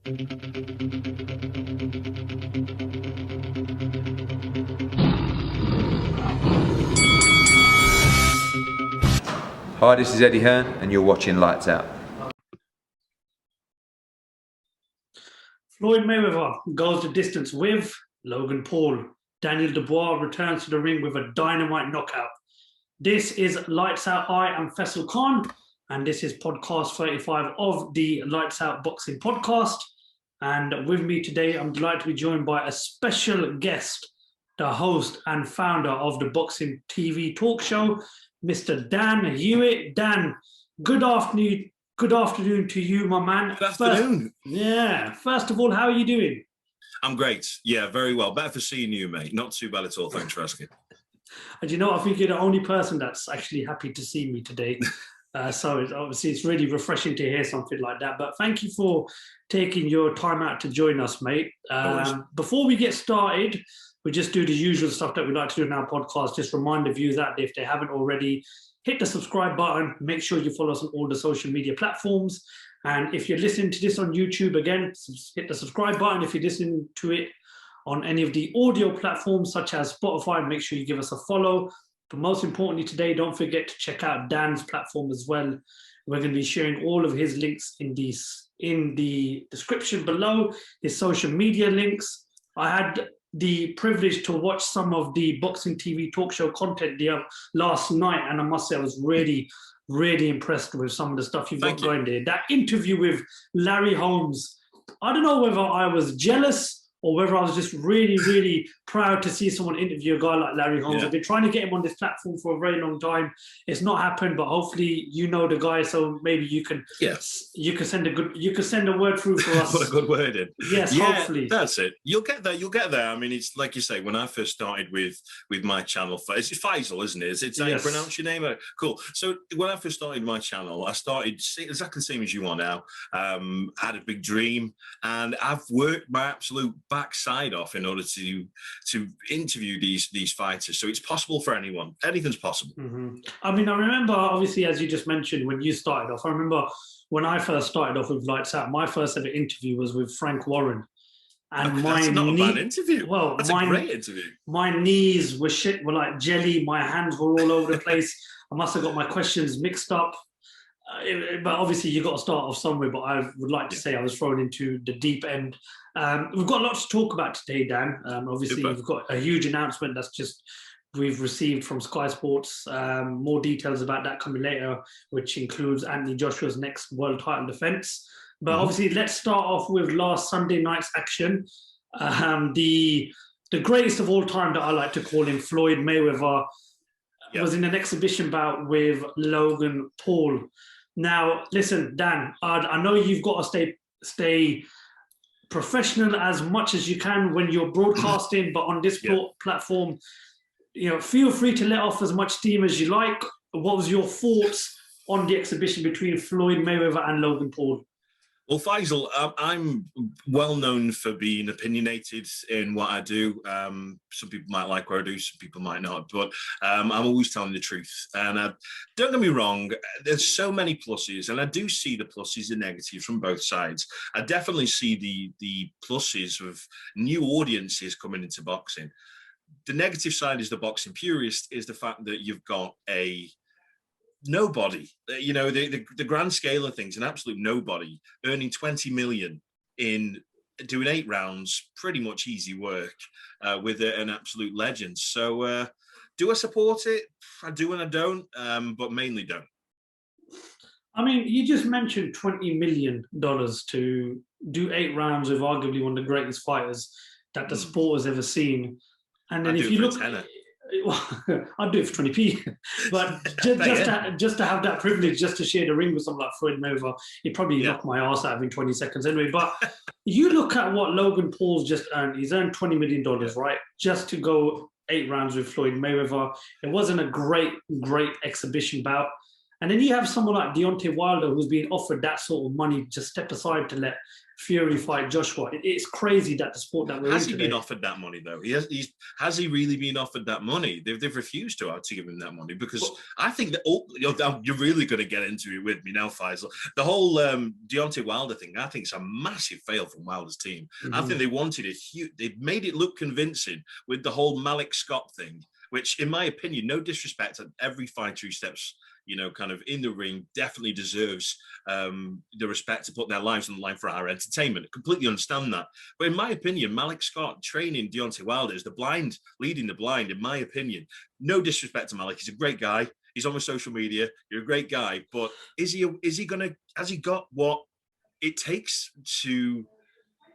Hi, this is Eddie Hearn, and you're watching Lights Out. Floyd Mayweather goes the distance with Logan Paul. Daniel Dubois returns to the ring with a dynamite knockout. This is Lights Out. I am Faisal Khan, and this is podcast 35 of the Lights Out Boxing Podcast. And with me today, I'm delighted to be joined by a special guest, the host and founder of the Boxing TV talk show, Mr. Dan Hewitt. Dan, good afternoon. Good afternoon to you, my man. Good afternoon. First of all, how are you doing? I'm great. Yeah, very well. Better for seeing you, mate. Not too bad at all. Thanks for asking. And you know, I think you're the only person that's actually happy to see me today. So it's really refreshing to hear something like that. But thank you for taking your time out to join us, mate. Before we get started, we just do the usual stuff that we like to do in our podcast. Just remind the viewers that if they haven't already, hit the subscribe button. Make sure you follow us on all the social media platforms. And if you're listening to this on YouTube, again, hit the subscribe button. If you're listening to it on any of the audio platforms such as Spotify, make sure you give us a follow. But most importantly today, don't forget to check out Dan's platform as well. We're going to be sharing all of his links in the description below, his social media links. I had the privilege to watch some of the Boxing TV talk show content last night, and I must say I was really, really impressed with some of the stuff you've got going there. That interview with Larry Holmes, I don't know whether I was jealous or whether I was just really, really proud to see someone interview a guy like Larry Holmes. Yeah. I've been trying to get him on this platform for a very long time. It's not happened, but hopefully you know the guy, so maybe you can send a word through for us. Put a good word in. Yes, yeah, hopefully. That's it. You'll get there. I mean, it's like you say, when I first started with my channel, it's Faisal, isn't it? It's how you pronounce your name? Cool. So when I first started my channel, I started exactly the same as you are now. Had a big dream, and I've worked my absolute backside off in order to interview these fighters. So it's possible for anyone. Anything's possible. Mm-hmm. I mean, I remember, obviously, as you just mentioned, when you started off, I remember when I first started off with Lights Out, my first ever interview was with Frank Warren. And that's not a bad interview. Well, that's a great interview. My knees were like jelly. My hands were all over the place. I must have got my questions mixed up. But obviously, you got to start off somewhere. But I would like to say I was thrown into the deep end. We've got lots to talk about today, Dan. Obviously, we've got a huge announcement we've received from Sky Sports. More details about that coming later, which includes Anthony Joshua's next world title defense. But obviously, let's start off with last Sunday night's action. The greatest of all time that I like to call him, Floyd Mayweather, was in an exhibition bout with Logan Paul. Now, listen, Dan, I know you've got to stay professional as much as you can when you're broadcasting, but on this platform, feel free to let off as much steam as you like. What was your thoughts on the exhibition between Floyd Mayweather and Logan Paul? Well, Faisal, I'm well known for being opinionated in what I do. Some people might like what I do, some people might not, but I'm always telling the truth. And don't get me wrong, there's so many pluses, and I do see the pluses and negatives from both sides. I definitely see the pluses of new audiences coming into boxing. The negative side is the boxing purist, is the fact that you've got a nobody, the grand scale of things, an absolute nobody earning 20 million in doing 8 rounds, pretty much easy work with an absolute legend. So do I support it? I do and I don't, but mainly don't. I mean, you just mentioned $20 million to do 8 rounds with arguably one of the greatest fighters that the sport has ever seen. And then if you look, I'd do it for 20p, but just to have that privilege, just to share the ring with someone like Floyd Mayweather, he'd probably knock my ass out in 20 seconds anyway. But you look at what Logan Paul's just earned. He's earned $20 million, right? Just to go 8 rounds with Floyd Mayweather. It wasn't a great exhibition bout. And then you have someone like Deontay Wilder who's being offered that sort of money to step aside to let Fury fight Joshua. It's crazy that the sport that we're in Has he today. been offered that money though? Has he really been offered that money? They've refused to give him that money because I think that you're really going to get into it with me now, Faisal. The whole Deontay Wilder thing, I think, is a massive fail from Wilder's team. I think they wanted they made it look convincing with the whole Malik Scott thing, which, in my opinion, no disrespect, every fighter who steps, kind of in the ring definitely deserves the respect to put their lives on the line for our entertainment. I completely understand that. But in my opinion, Malik Scott training Deontay Wilder is the blind, leading the blind, in my opinion. No disrespect to Malik. He's a great guy. He's on my social media. You're a great guy. But has he got what it takes to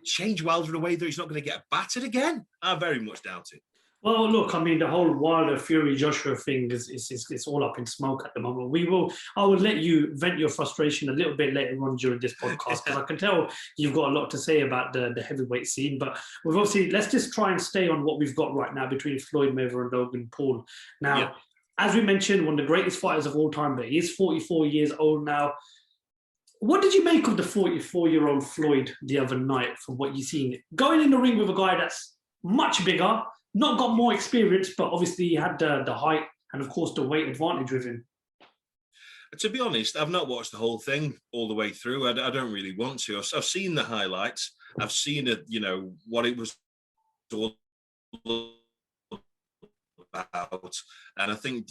change Wilder in a way that he's not going to get battered again? I very much doubt it. Well, look, I mean, the whole Wilder Fury Joshua thing is all up in smoke at the moment. I will let you vent your frustration a little bit later on during this podcast, because I can tell you've got a lot to say about the heavyweight scene. But we've obviously, let's just try and stay on what we've got right now between Floyd Mayweather and Logan Paul. Now, as we mentioned, one of the greatest fighters of all time, but he is 44 years old now. What did you make of the 44-year-old Floyd the other night from what you've seen? Going in the ring with a guy that's much bigger, not got more experience, but obviously he had the height and, of course, the weight advantage with him. To be honest, I've not watched the whole thing all the way through. I don't really want to. I've seen the highlights. I've seen it, what it was all about. And I think,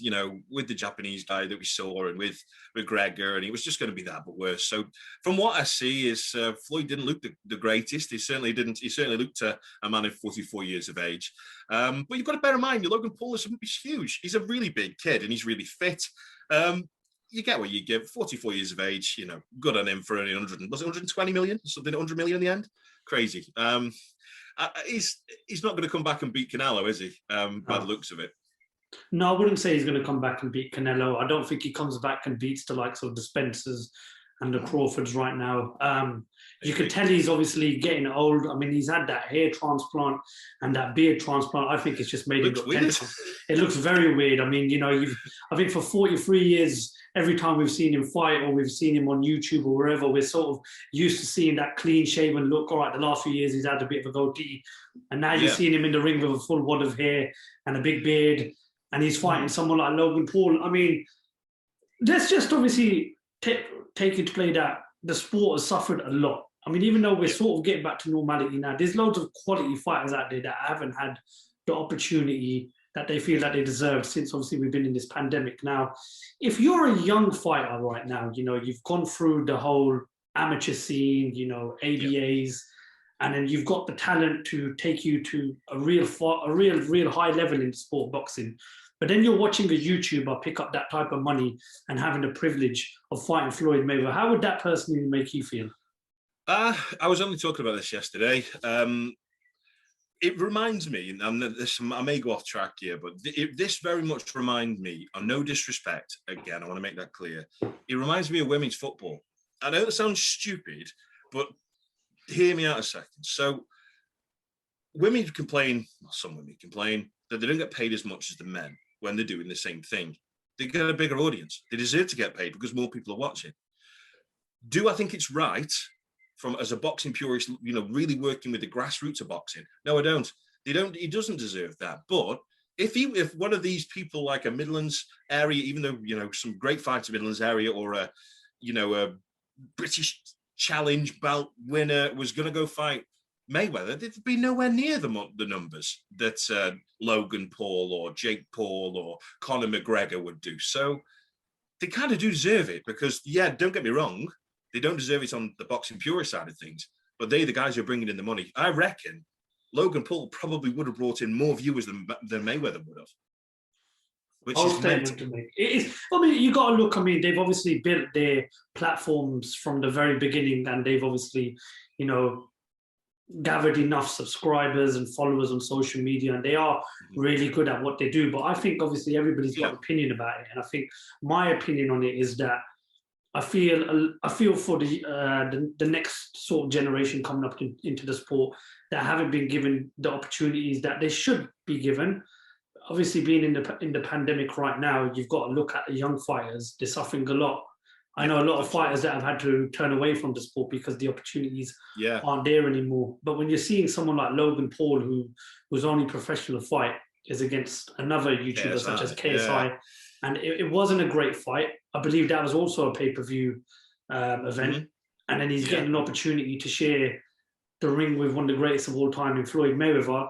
with the Japanese guy that we saw and with McGregor, and he was just going to be that, but worse. So from what I see is Floyd didn't look the greatest. He certainly didn't. He certainly looked a man of 44 years of age. But you've got to bear in mind, Logan Paul is huge. He's a really big kid and he's really fit. You get what you give. 44 years of age, good on him for only 120 million? Something 100 million in the end? Crazy. He's not going to come back and beat Canelo, is he? By the looks of it. No, I wouldn't say he's going to come back and beat Canelo. I don't think he comes back and beats the likes of the Spencers and the Crawfords right now. You could tell he's obviously getting old. I mean, he's had that hair transplant and that beard transplant. I think it's just made him look tentacle. It looks very weird. I mean, I think for 43 years, every time we've seen him fight or we've seen him on YouTube or wherever, we're sort of used to seeing that clean-shaven look. All right, the last few years he's had a bit of a goatee, and now you're seeing him in the ring with a full wad of hair and a big beard, and he's fighting someone like Logan Paul. I mean, let's just obviously take into play that the sport has suffered a lot. I mean, even though we're sort of getting back to normality now, there's loads of quality fighters out there that haven't had the opportunity that they feel that they deserve since obviously we've been in this pandemic. Now, if you're a young fighter right now, you've gone through the whole amateur scene, ABAs, and then you've got the talent to take you to a real high level in sport boxing. But then you're watching a YouTuber pick up that type of money and having the privilege of fighting Floyd Mayweather. How would that personally make you feel? I was only talking about this yesterday. It reminds me, and I may go off track here, but this very much reminds me, on no disrespect, again, I want to make that clear, it reminds me of women's football. I know that sounds stupid, but hear me out a second. So women complain, well, some women complain, that they don't get paid as much as the men when they're doing the same thing. They get a bigger audience. They deserve to get paid because more people are watching. Do I think it's right as a boxing purist, really working with the grassroots of boxing? No, I don't. He doesn't deserve that. But if one of these people, like a Midlands area, even though, some great fights in Midlands area, or a British Challenge belt winner was going to go fight Mayweather, there'd be nowhere near the numbers that Logan Paul or Jake Paul or Conor McGregor would do. So they kind of do deserve it because, don't get me wrong, they don't deserve it on the boxing purist side of things, but they're the guys who are bringing in the money. I reckon Logan Paul probably would have brought in more viewers than Mayweather would have. Which is statement to make. It is. I mean, you got to look. I mean, they've obviously built their platforms from the very beginning, and they've obviously, gathered enough subscribers and followers on social media, and they are really good at what they do. But I think obviously everybody's got an opinion about it, and I think my opinion on it is that I feel for the next sort of generation coming up into the sport that haven't been given the opportunities that they should be given. obviously being in the pandemic right now, you've got to look at the young fighters. They're suffering a lot. I know a lot of fighters that have had to turn away from the sport because the opportunities aren't there anymore. But when you're seeing someone like Logan Paul, whose only professional fight is against another YouTuber such as KSI, and it wasn't a great fight. I believe that was also a pay-per-view event. And then he's getting an opportunity to share the ring with one of the greatest of all time in Floyd Mayweather.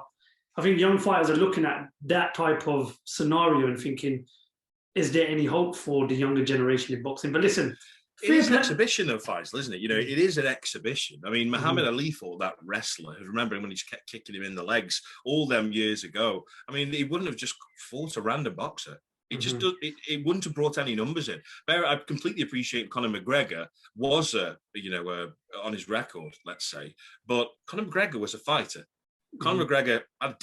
I think young fighters are looking at that type of scenario and thinking, is there any hope for the younger generation in boxing? But listen, it is an exhibition of fights, isn't it? You know, it is an exhibition. I mean, Muhammad Ali fought that wrestler. I remember him when he just kept kicking him in the legs all them years ago. I mean, he wouldn't have just fought a random boxer. It just it wouldn't have brought any numbers in. But I completely appreciate Conor McGregor was on his record, let's say, but Conor McGregor was a fighter. Conor McGregor had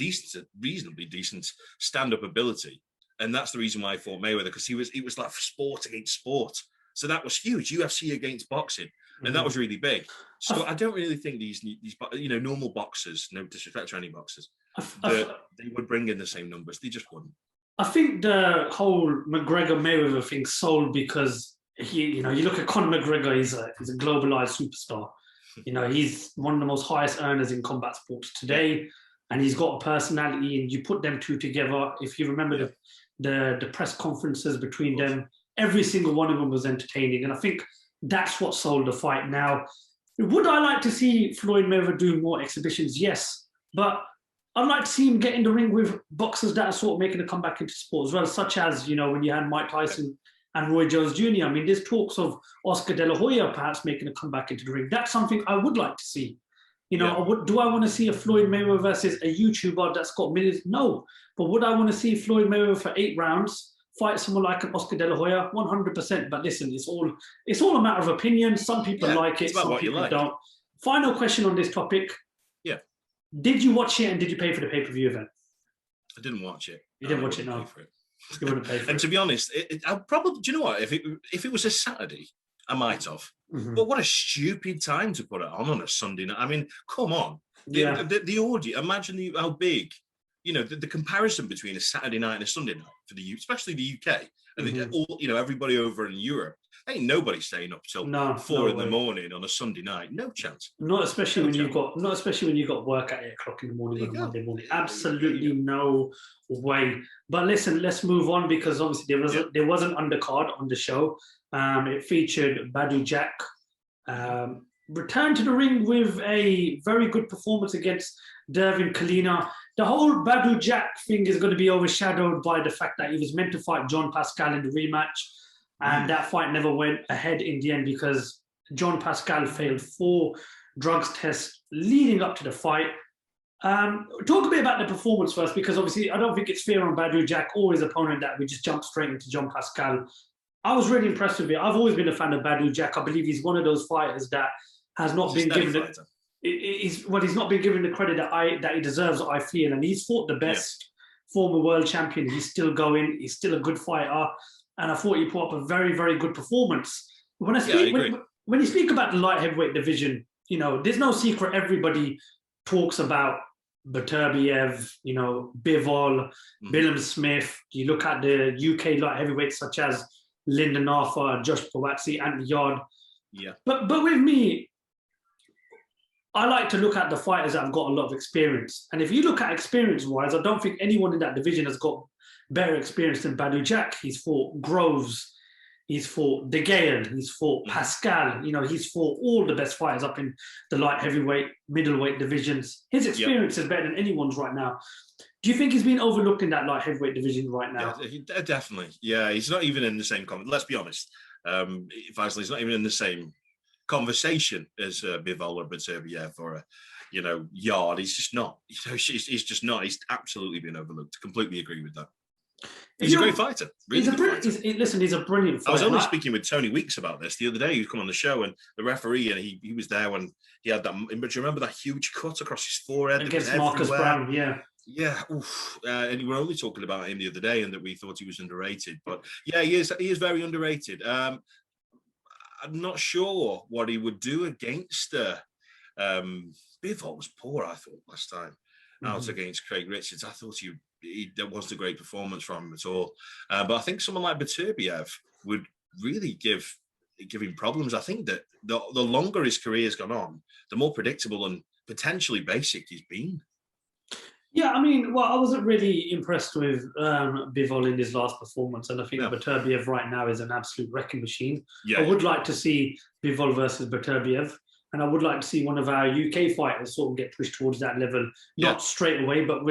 reasonably decent stand-up ability, and that's the reason why I fought Mayweather, because he was like sport against sport. So that was huge, UFC against boxing, and that was really big. So I don't really think these normal boxers, no disrespect to any boxers, they would bring in the same numbers. They just wouldn't. I think the whole McGregor-Mayweather thing sold because you look at Conor McGregor, he's a globalized superstar. You know, he's one of the most highest earners in combat sports today, and he's got a personality, and you put them two together. If you remember the press conferences between them, every single one of them was entertaining, and I think that's what sold the fight. Now, would I like to see Floyd Mayweather do more exhibitions? Yes, but I'd like to see him get in the ring with boxers that are sort of making a comeback into sport as well, such as, when you had Mike Tyson and Roy Jones Jr. I mean, there's talks of Oscar De La Hoya perhaps making a comeback into the ring. That's something I would like to see. Do I want to see a Floyd Mayweather versus a YouTuber that's got millions? No. But would I want to see Floyd Mayweather for 8 rounds fight someone like an Oscar De La Hoya? 100%. But listen, it's all a matter of opinion. Some people like it, some people don't. Final question on this topic. Yeah. Did you watch it, and did you pay for the pay-per-view event? I didn't watch it. You didn't watch it, no. You wouldn't pay for it. And to be honest, I'll probably. Do you know what? If it was a Saturday, I might have. But what a stupid time to put it on a Sunday night. I mean, come on. The audio. Imagine how big. The comparison between a Saturday night and a Sunday night for especially the UK, and everybody over in Europe. Ain't nobody staying up till 4 in the morning on a Sunday night. No chance. Not especially when you've got work at 8 o'clock in the morning on a Monday morning. Absolutely no way. But listen, let's move on, because obviously there was an undercard on the show. It featured Badou Jack returned to the ring with a very good performance against Dervin Colina. The whole Badou Jack thing is going to be overshadowed by the fact that he was meant to fight Jean Pascal in the rematch. And that fight never went ahead in the end because Jean Pascal failed 4 drugs tests leading up to the fight. Talk a bit about the performance first, because obviously I don't think it's fair on Badou Jack or his opponent that we just jump straight into Jean Pascal. I was really impressed with it. I've always been a fan of Badou Jack. I believe he's one of those fighters that has not been given he's not been given the credit that he deserves, I feel. And he's fought the best former world champion. He's still going. He's still a good fighter. And I thought he put up a very, very good performance. When you speak about the light heavyweight division, there's no secret. Everybody talks about Beterbiev, Bivol, Billum Smith. You look at the UK light heavyweights such as Lyndon Arthur, Josh Pawatsi, Anthony Yard. Yeah. But with me, I like to look at the fighters that have got a lot of experience. And if you look at experience-wise, I don't think anyone in that division has got better experience than Badou Jack. He's fought Groves, he's fought De Gea, he's fought Pascal. He's fought all the best fighters up in the light heavyweight, middleweight divisions. His experience is better than anyone's right now. Do you think he's been overlooked in that light heavyweight division right now? Yeah, definitely. Yeah, he's not even in the same let's be honest. He's not even in the same conversation as Bivol or Beterbiev or Yard. He's just not. He's just not. He's absolutely been overlooked. Completely agree with that. He's a great fighter. Really he's a brilliant fighter. I was only speaking with Tony Weeks about this the other day. He come on the show, and the referee, and he was there when he had that. But you remember that huge cut across his forehead against Marcus Brown? Yeah. Yeah, and we were only talking about him the other day, and that we thought he was underrated. But yeah, he is very underrated. I'm not sure what he would do against Bivol was poor, I thought, last time out against Craig Richards. I thought he that wasn't a great performance from him at all. But I think someone like Beterbiev would really give him problems. I think that the longer his career has gone on, the more predictable and potentially basic he's been. Yeah, I mean, well, I wasn't really impressed with Bivol in his last performance, and I think Beterbiev right now is an absolute wrecking machine. Yeah. I would like to see Bivol versus Beterbiev, and I would like to see one of our UK fighters sort of get pushed towards that level, not straight away, but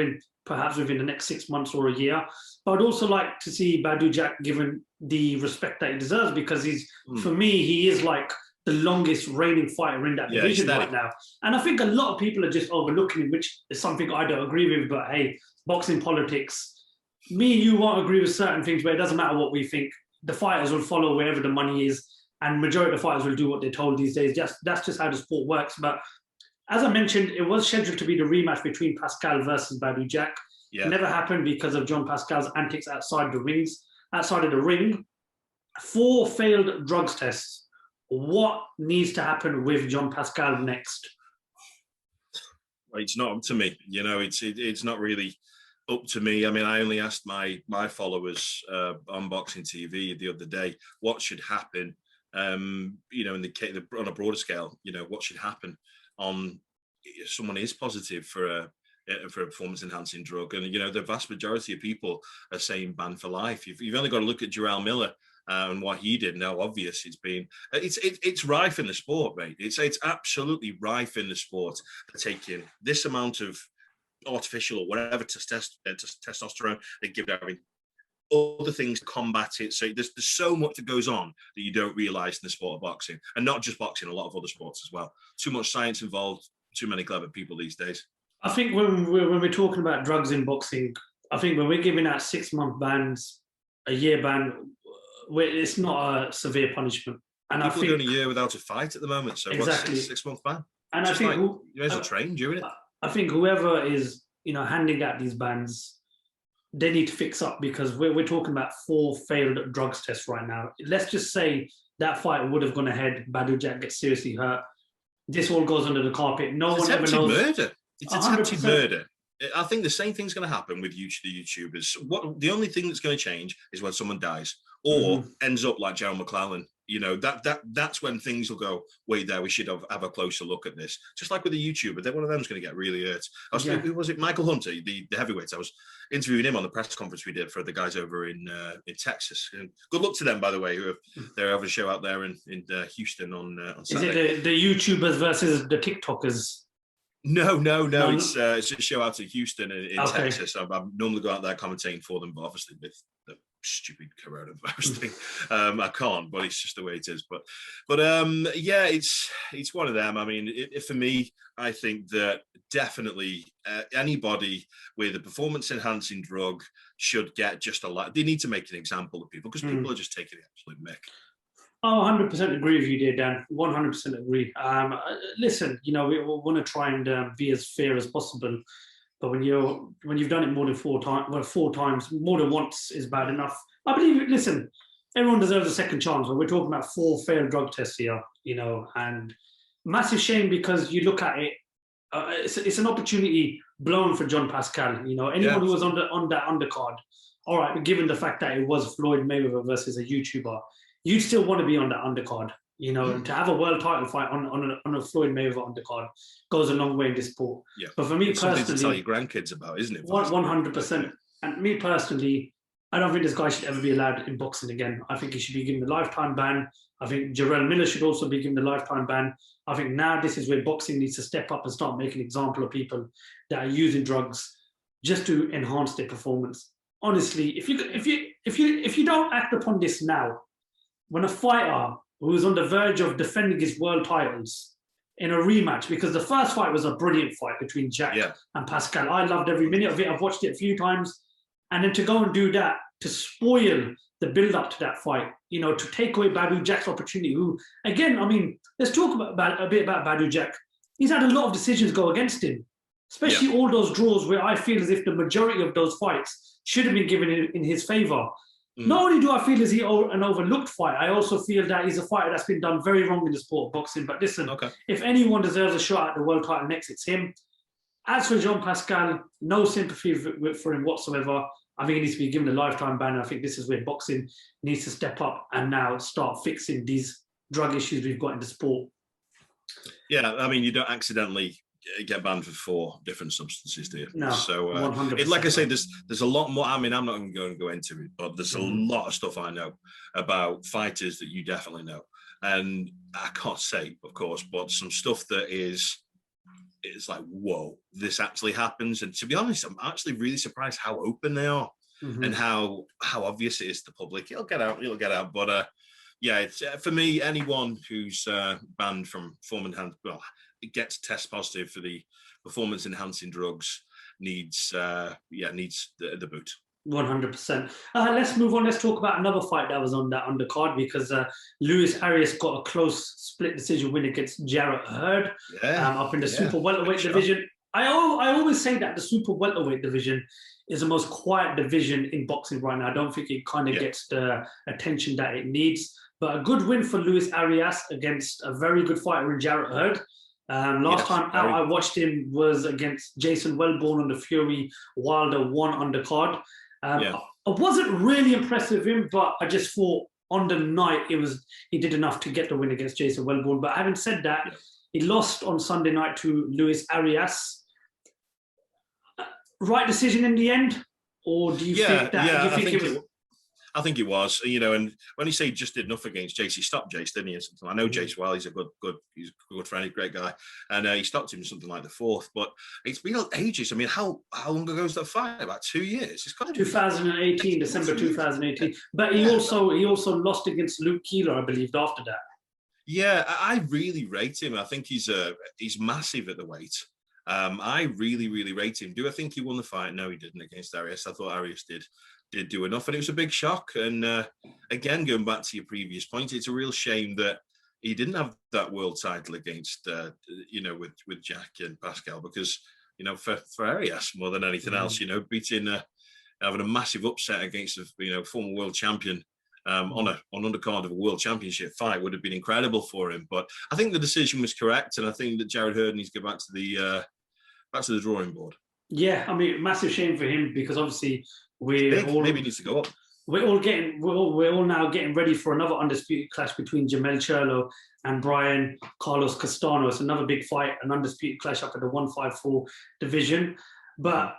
perhaps within the next 6 months or a year. But I'd also like to see Badou Jack given the respect that he deserves, because for me, he is like the longest reigning fighter in that division right now. And I think a lot of people are just overlooking him, which is something I don't agree with. But hey, boxing politics, me and you won't agree with certain things, but it doesn't matter what we think. The fighters will follow wherever the money is, and majority of the fighters will do what they're told these days. That's just how the sport works. But as I mentioned, it was scheduled to be the rematch between Pascal versus Badou Jack. It never happened because of Jean Pascal's antics outside of the ring. 4 failed drugs tests. What needs to happen with Jean Pascal next? Well, it's not up to me. It's not really up to me. I mean, I only asked my followers on Boxing TV the other day what should happen. On a broader scale, what should happen if someone is positive for a performance-enhancing drug, and the vast majority of people are saying ban for life. You've only got to look at Jermell Miller and what he did. Now, obvious, it's rife in the sport, mate. It's absolutely rife in the sport. They're taking this amount of artificial or whatever testosterone, they give everything. Other things to combat it. So there's so much that goes on that you don't realise in the sport of boxing, and not just boxing, a lot of other sports as well. Too much science involved, too many clever people these days. I think when we're talking about drugs in boxing, I think when we're giving out 6-month bans, a year ban, it's not a severe punishment. And people I think are going a year without a fight at the moment, so exactly. What's 6 month ban? And I think you may as well train during it. I think whoever is handing out these bans, they need to fix up, because we're talking about 4 failed drugs tests right now. Let's just say that fight would have gone ahead, Badou Jack gets seriously hurt. This all goes under the carpet. No one ever knows. Murder. It's attempted murder. I think the same thing's going to happen with the YouTubers. The only thing that's going to change is when someone dies or ends up like Gerald McClellan. That's when things will go, wait there, we should have a closer look at this. Just like with the YouTuber, then one of them's going to get really hurt. Who was it? Michael Hunter, the heavyweight. I was interviewing him on the press conference we did for the guys over in Texas. And good luck to them, by the way, they're having a show out there in Houston on Saturday. Is it the YouTubers versus the TikTokers? No. It's a show out in Houston in Texas. I normally go out there commentating for them, but obviously with the stupid coronavirus thing, I can't. But it's just the way it is. But it's one of them. I mean, for me, I think that definitely anybody with a performance-enhancing drug should get just a lot. They need to make an example of people, because people are just taking the absolute mick. Oh, 100% agree with you there, Dan. 100% agree. Listen, we want to try and be as fair as possible, but when you've done it more than 4 times, more than once is bad enough. I believe. Listen, everyone deserves a second chance. But we're talking about 4 failed drug tests here, and massive shame, because you look at it, it's an opportunity blown for Jean Pascal. Anyone who was on that undercard, all right, given the fact that it was Floyd Mayweather versus a YouTuber, you'd still want to be on that undercard. To have a world title fight on a Floyd Mayweather undercard goes a long way in this sport. Yeah. But for me personally, something to tell your grandkids about, isn't it? 100%. And me personally, I don't think this guy should ever be allowed in boxing again. I think he should be given a lifetime ban. I think Jermell Miller should also be given a lifetime ban. I think now this is where boxing needs to step up and start making an example of people that are using drugs just to enhance their performance. Honestly, if you don't act upon this now, when a fighter who is on the verge of defending his world titles in a rematch, because the first fight was a brilliant fight between Jack and Pascal. I loved every minute of it. I've watched it a few times. And then to go and do that, to spoil the build-up to that fight, to take away Badou Jack's opportunity, who, again, I mean, let's talk a bit about Badou Jack. He's had a lot of decisions go against him, especially all those draws where I feel as if the majority of those fights should have been given in his favour. Not only do I feel as he an overlooked fight, I also feel that he's a fighter that's been done very wrong in the sport of boxing. But listen, if anyone deserves a shot at the world title next, it's him. As for Jean Pascal, no sympathy for him whatsoever. I think he needs to be given a lifetime ban. I think this is where boxing needs to step up and now start fixing these drug issues we've got in the sport. Yeah, I mean, you don't accidentally get banned for 4 different substances, do you? No, so like I say, there's a lot more. I mean, I'm not even going to go into it, but there's a lot of stuff I know about fighters that you definitely know, and I can't say, of course, but some stuff that it's like, whoa, this actually happens. And to be honest, I'm actually really surprised how open they are and how obvious it is to the public. It'll get out. But yeah, it's for me, anyone who's banned from it gets test positive for the performance enhancing drugs needs the boot. 100%. Let's move on. Let's talk about another fight that was on that undercard, because Luis Arias got a close split decision win against Jarrett Hurd up in the super welterweight division. I always say that the super welterweight division is the most quiet division in boxing right now. I don't think it kind of gets the attention that it needs. But a good win for Luis Arias against a very good fighter in Jarrett Hurd. Last time out I watched him was against Jason Wellborn on the Fury Wilder 1 undercard. I wasn't really impressed with him, but I just thought on the night he did enough to get the win against Jason Wellborn. But having said that, he lost on Sunday night to Luis Arias. Right decision in the end, or do you think that? I think it was, and when you say he just did enough against Jace, he stopped Jace, didn't he? I know Jace well, he's a good friend, a great guy, and he stopped him something like the 4th. But it's been ages. I mean, how long ago was that fight? About 2 years. It's got to be 2018, December 2018. But he also lost against Luke Keeler, I believe, after that. Yeah, I really rate him. I think he's massive at the weight. I really, really rate him. Do I think he won the fight? No, he didn't against Arias. I thought Arias did do enough, and it was a big shock. And again, going back to your previous point, it's a real shame that he didn't have that world title against, with Jack and Pascal, because, for Arias more than anything else, beating, having a massive upset against a former world champion on undercard of a world championship fight would have been incredible for him. But I think the decision was correct, and I think that Jarrett Hurd needs to go back to the drawing board. Yeah, I mean, massive shame for him, because obviously maybe he needs to go up. We're all now getting ready for another undisputed clash between Jermell Charlo and Brian Carlos Castano. It's another big fight, an undisputed clash up at the 154 division. But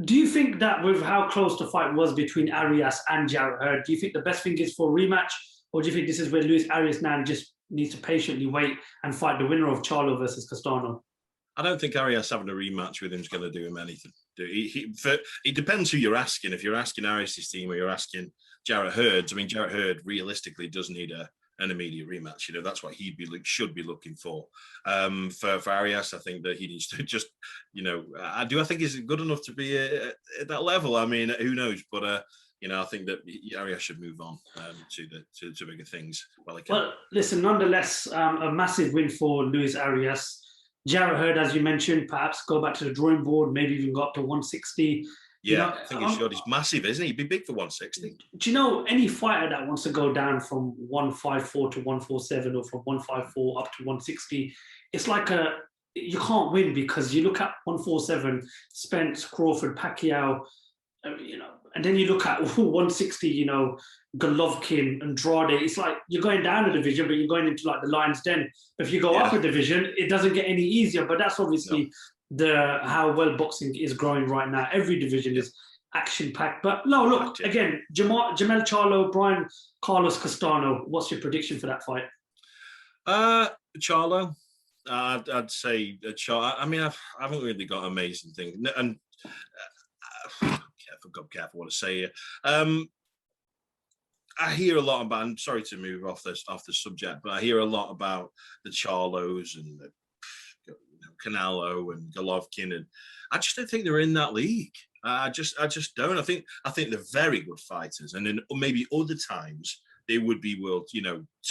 do you think that with how close the fight was between Arias and Jarrett Hurd, do you think the best thing is for a rematch, or do you think this is where Luis Arias now just needs to patiently wait and fight the winner of Charlo versus Castano? I don't think Arias having a rematch with him is going to do him anything. It depends who you're asking. If you're asking Arias' team or you're asking Jarrett Hurd's, I mean, Jarrett Hurd realistically does need an immediate rematch. That's what should be looking for. For Arias, I think that he needs to just, I think he's good enough to be at that level. I mean, who knows? But I think that Arias should move on to bigger things. Well, listen, nonetheless, a massive win for Luis Arias. Jarrett Hurd, as you mentioned, perhaps go back to the drawing board, maybe even go up to 160. Yeah, I think he should. He's massive, isn't he? He'd be big for 160. Do you know any fighter that wants to go down from 154 to 147 or from 154 up to 160? It's like you can't win, because you look at 147, Spence, Crawford, Pacquiao, and then you look at 160, Golovkin, Andrade. It's like you're going down a division, but you're going into like the lion's den. If you go up a division, it doesn't get any easier. But that's obviously how well boxing is growing right now. Every division is action-packed. But no, look, again, Jermell Charlo, Brian Carlos Castano. What's your prediction for that fight? Charlo. I'd say Charlo. I mean, I haven't really got amazing things. And careful what I say here. I hear a lot about, I'm sorry to move off the subject, but I hear a lot about the Charlos and the Canelo and Golovkin, and I just don't think they're in that league. I just don't. I think they're very good fighters, and then maybe other times they would be world,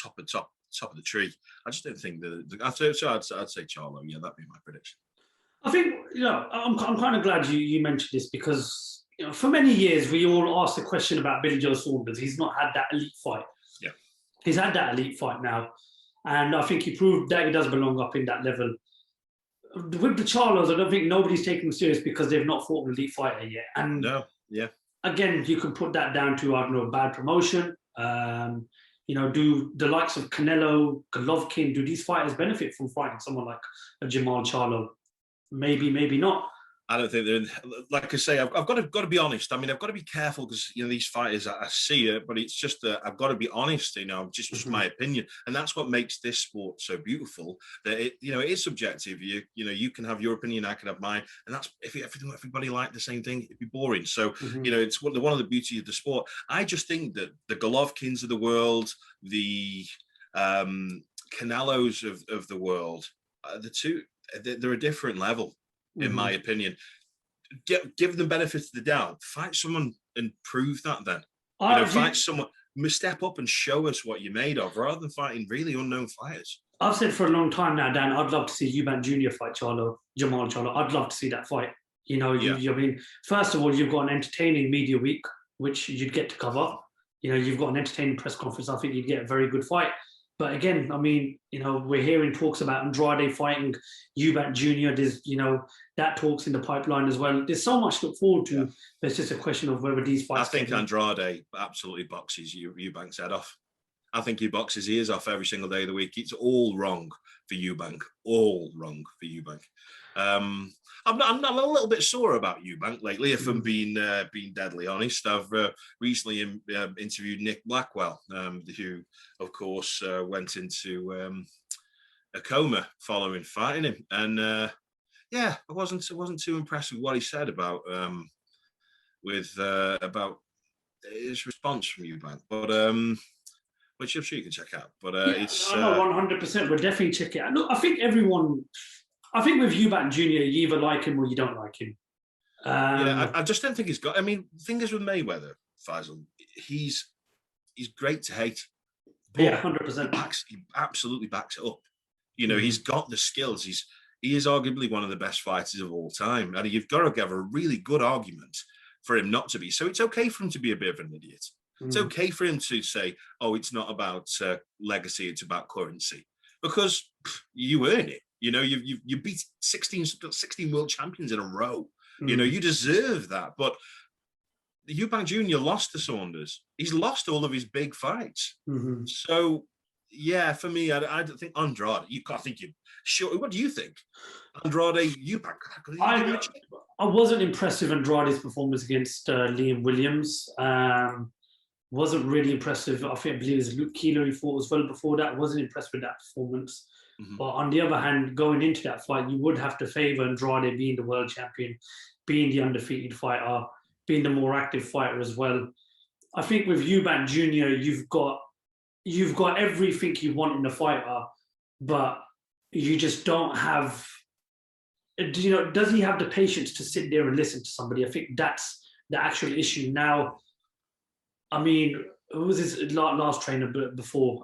top of the tree. I just don't think I'd say Charlo. Yeah, that'd be my prediction. I think I'm kind of glad you mentioned this, because for many years we all asked the question about Billy Joe Saunders. He's not had that elite fight. Yeah, he's had that elite fight now, and I think he proved that he does belong up in that level. with the Charlos, I don't think nobody's taking them serious because they've not fought an elite fighter yet. And No, yeah. Again, you can put that down to, I don't know, bad promotion. Do the likes of Canelo, Golovkin, do these fighters benefit from fighting someone like a Jermell Charlo? Maybe, maybe not. I don't think they're, like I say, I've got to be honest. I mean, I've got to be careful because, these fighters, I see it, but it's just that I've got to be honest, just my opinion. And that's what makes this sport so beautiful, that it is subjective. You can have your opinion, I can have mine. And that's, if everybody liked the same thing, it'd be boring. So, it's one of the beauty of the sport. I just think that the Golovkins of the world, the Canelos of the world, the two, they're a different level. In my opinion, give them benefit of the doubt. Fight someone and prove that. Then fight someone, step up and show us what you're made of, rather than fighting really unknown fighters. I've said for a long time now, Dan, I'd love to see Eubank Junior fight Jermell Charlo. I'd love to see that fight. I mean, first of all, you've got an entertaining media week, which you'd get to cover. You've got an entertaining press conference. I think you'd get a very good fight. But again, I mean, we're hearing talks about Andrade fighting Eubank Junior. There's, that talks in the pipeline as well. There's so much to look forward to. Yeah. It's just a question of whether these fights. I think Andrade absolutely boxes Eubank's head off. I think he boxes his ears off every single day of the week. It's all wrong for Eubank. All wrong for Eubank. I'm a little bit sore about Eubank lately, if I'm being deadly honest. I've recently interviewed Nick Blackwell, who, of course, went into a coma following fighting him, and I wasn't too impressed with what he said about his response from Eubank, but which I'm sure you can check out. But it's 100%. We'll definitely check it out. Look, I think with Eubank Junior, you either like him or you don't like him. I just don't think he's got. I mean, the thing is with Mayweather, Faisal, he's great to hate. 100%. He absolutely backs it up. He's got the skills. He is arguably one of the best fighters of all time, and you've got to give a really good argument for him not to be. So it's okay for him to be a bit of an idiot. It's okay for him to say, "Oh, it's not about legacy; it's about currency," because you earn it. You beat 16 world champions in a row. You deserve that. But Eubank Junior lost to Saunders. He's lost all of his big fights. So, for me, I don't think Andrade. I think you. Sure. What do you think, Andrade? Eubank. I wasn't impressed with Andrade's performance against Liam Williams. Wasn't really impressive. I believe it was Luke Keeler he fought as well before that. Wasn't impressed with that performance. But on the other hand, going into that fight, you would have to favour Andrade being the world champion, being the undefeated fighter, being the more active fighter as well. I think with Eubank Junior, you've got everything you want in a fighter, but you just don't have. Does he have the patience to sit there and listen to somebody? I think that's the actual issue now. I mean, who was his last trainer before?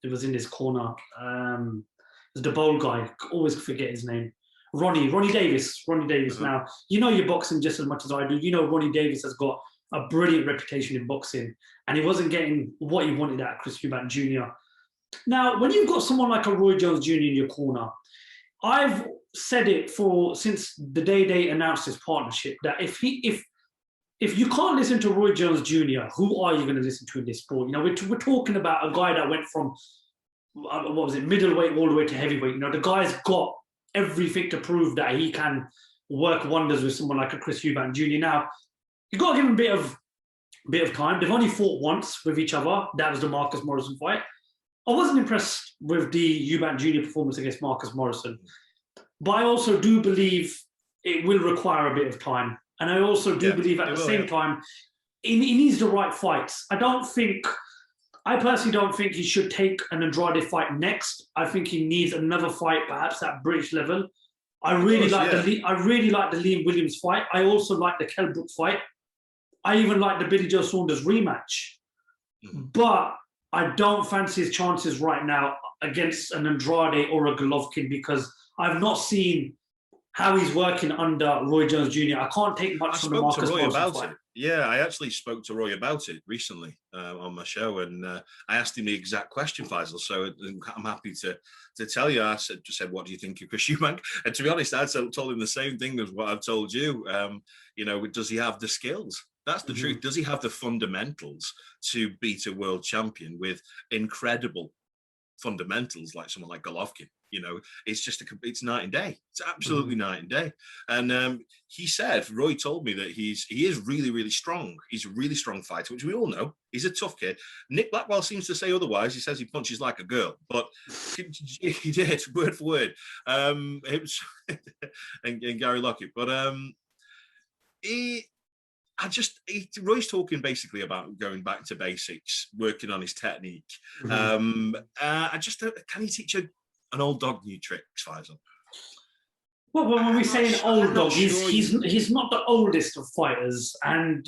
It was in his corner. It was the bold guy. Always forget his name. Ronnie Davis. Now, you're boxing just as much as I do. Ronnie Davis has got a brilliant reputation in boxing, and he wasn't getting what he wanted out of Chris Eubank Jr. Now, when you've got someone like a Roy Jones Jr. in your corner, I've said it since the day they announced this partnership, that if you can't listen to Roy Jones Jr., who are you going to listen to in this sport? We're talking about a guy that went from, middleweight all the way to heavyweight. The guy's got everything to prove that he can work wonders with someone like a Chris Eubank Jr. Now, you've got to give him a bit of time. They've only fought once with each other. That was the Marcus Morrison fight. I wasn't impressed with the Eubank Jr. performance against Marcus Morrison. But I also do believe it will require a bit of time. And I also do believe at the same time, he needs the right fights. I personally don't think he should take an Andrade fight next. I think he needs another fight, perhaps at British level. I really like the Liam Williams fight. I also like the Kell Brook fight. I even like the Billy Joe Saunders rematch. But I don't fancy his chances right now against an Andrade or a Golovkin, because I've not seen how he's working under Roy Jones Jr. I can't take much from the Marcus Morrison fight. Yeah, I actually spoke to Roy about it recently on my show, and I asked him the exact question, Faisal. So I'm happy to tell you. I just said, "What do you think of Chris Eubank?" And to be honest, I told him the same thing as what I've told you. You know, does he have the skills? That's the truth. Does he have the fundamentals to beat a world champion with incredible fundamentals like someone like Golovkin? You know, it's just it's night and day. It's absolutely night and day. And he said, Roy told me that he is really, really strong. He's a really strong fighter, which we all know. He's a tough kid. Nick Blackwell seems to say otherwise. He says he punches like a girl, but he did word for word. It was and Gary Lockett, but Roy's talking basically about going back to basics, working on his technique. Can he teach an old dog new tricks, Faisal? Well, when we say an old dog, he's not the oldest of fighters. And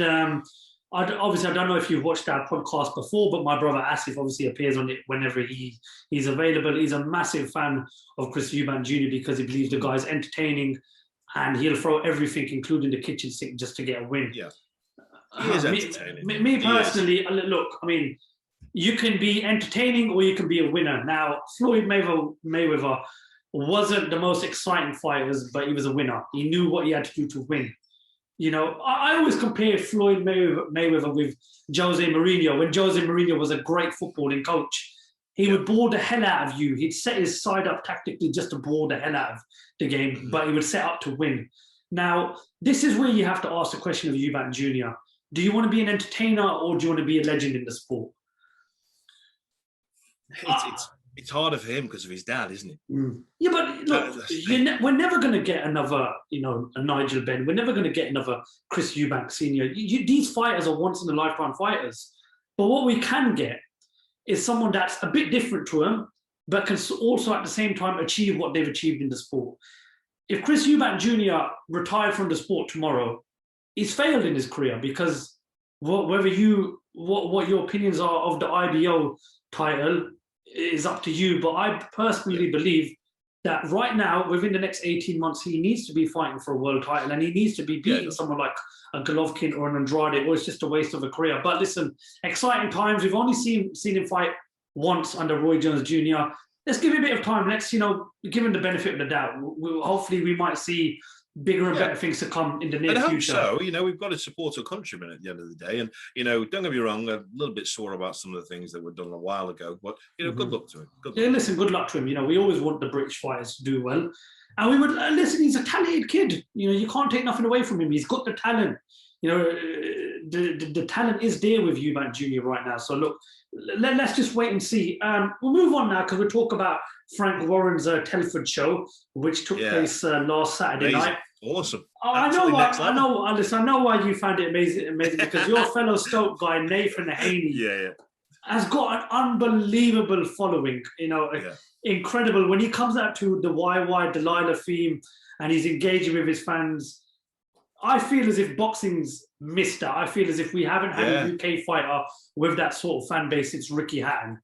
obviously, I don't know if you've watched our podcast before, but my brother Asif obviously appears on it whenever he's available. He's a massive fan of Chris Eubank Junior because he believes the guy's entertaining and he'll throw everything, including the kitchen sink, just to get a win. Yeah, he is entertaining. Me personally, look, I mean, you can be entertaining or you can be a winner. Now, Floyd Mayweather wasn't the most exciting fighters, but he was a winner. He knew what he had to do to win. You know, I always compare Floyd Mayweather with Jose Mourinho. When Jose Mourinho was a great footballing coach, he would bore the hell out of you. He'd set his side up tactically just to bore the hell out of the game, but he would set up to win. Now, this is where you have to ask the question of Eubank Jr. Do you want to be an entertainer or do you want to be a legend in the sport? It's harder for him because of his dad, isn't it? Yeah, but look, we're never going to get another, a Nigel Benn. We're never going to get another Chris Eubank Senior. These fighters are once-in-a-lifetime fighters. But what we can get is someone that's a bit different to him, but can also at the same time achieve what they've achieved in the sport. If Chris Eubank Jr. retired from the sport tomorrow, he's failed in his career because what your opinions are of the IBO title is up to you. But I personally believe that right now, within the next 18 months, he needs to be fighting for a world title and he needs to be beating someone like a Golovkin or an Andrade, or it's just a waste of a career. But listen, exciting times. We've only seen him fight once under Roy Jones Jr. Let's give him a bit of time. Let's, give him the benefit of the doubt. Hopefully we might see bigger and better things to come in the near future. So, we've got to support our countrymen at the end of the day. And, don't get me wrong, I'm a little bit sore about some of the things that were done a while ago. But, good luck to him. Listen, good luck to him. We always want the British fighters to do well. And we would, listen, he's a talented kid. You can't take nothing away from him. He's got the talent. The talent is there with Eubank Jr. right now. So, look, let's just wait and see. We'll move on now because we'll talk about Frank Warren's Telford show, which took place last Saturday night. Awesome. I know why you found it amazing because your fellow Stoke guy, Nathan Heaney, has got an unbelievable following. Incredible. When he comes out to the YY Delilah theme and he's engaging with his fans, I feel as if boxing's missed out. I feel as if we haven't had a UK fighter with that sort of fan base since Ricky Hatton.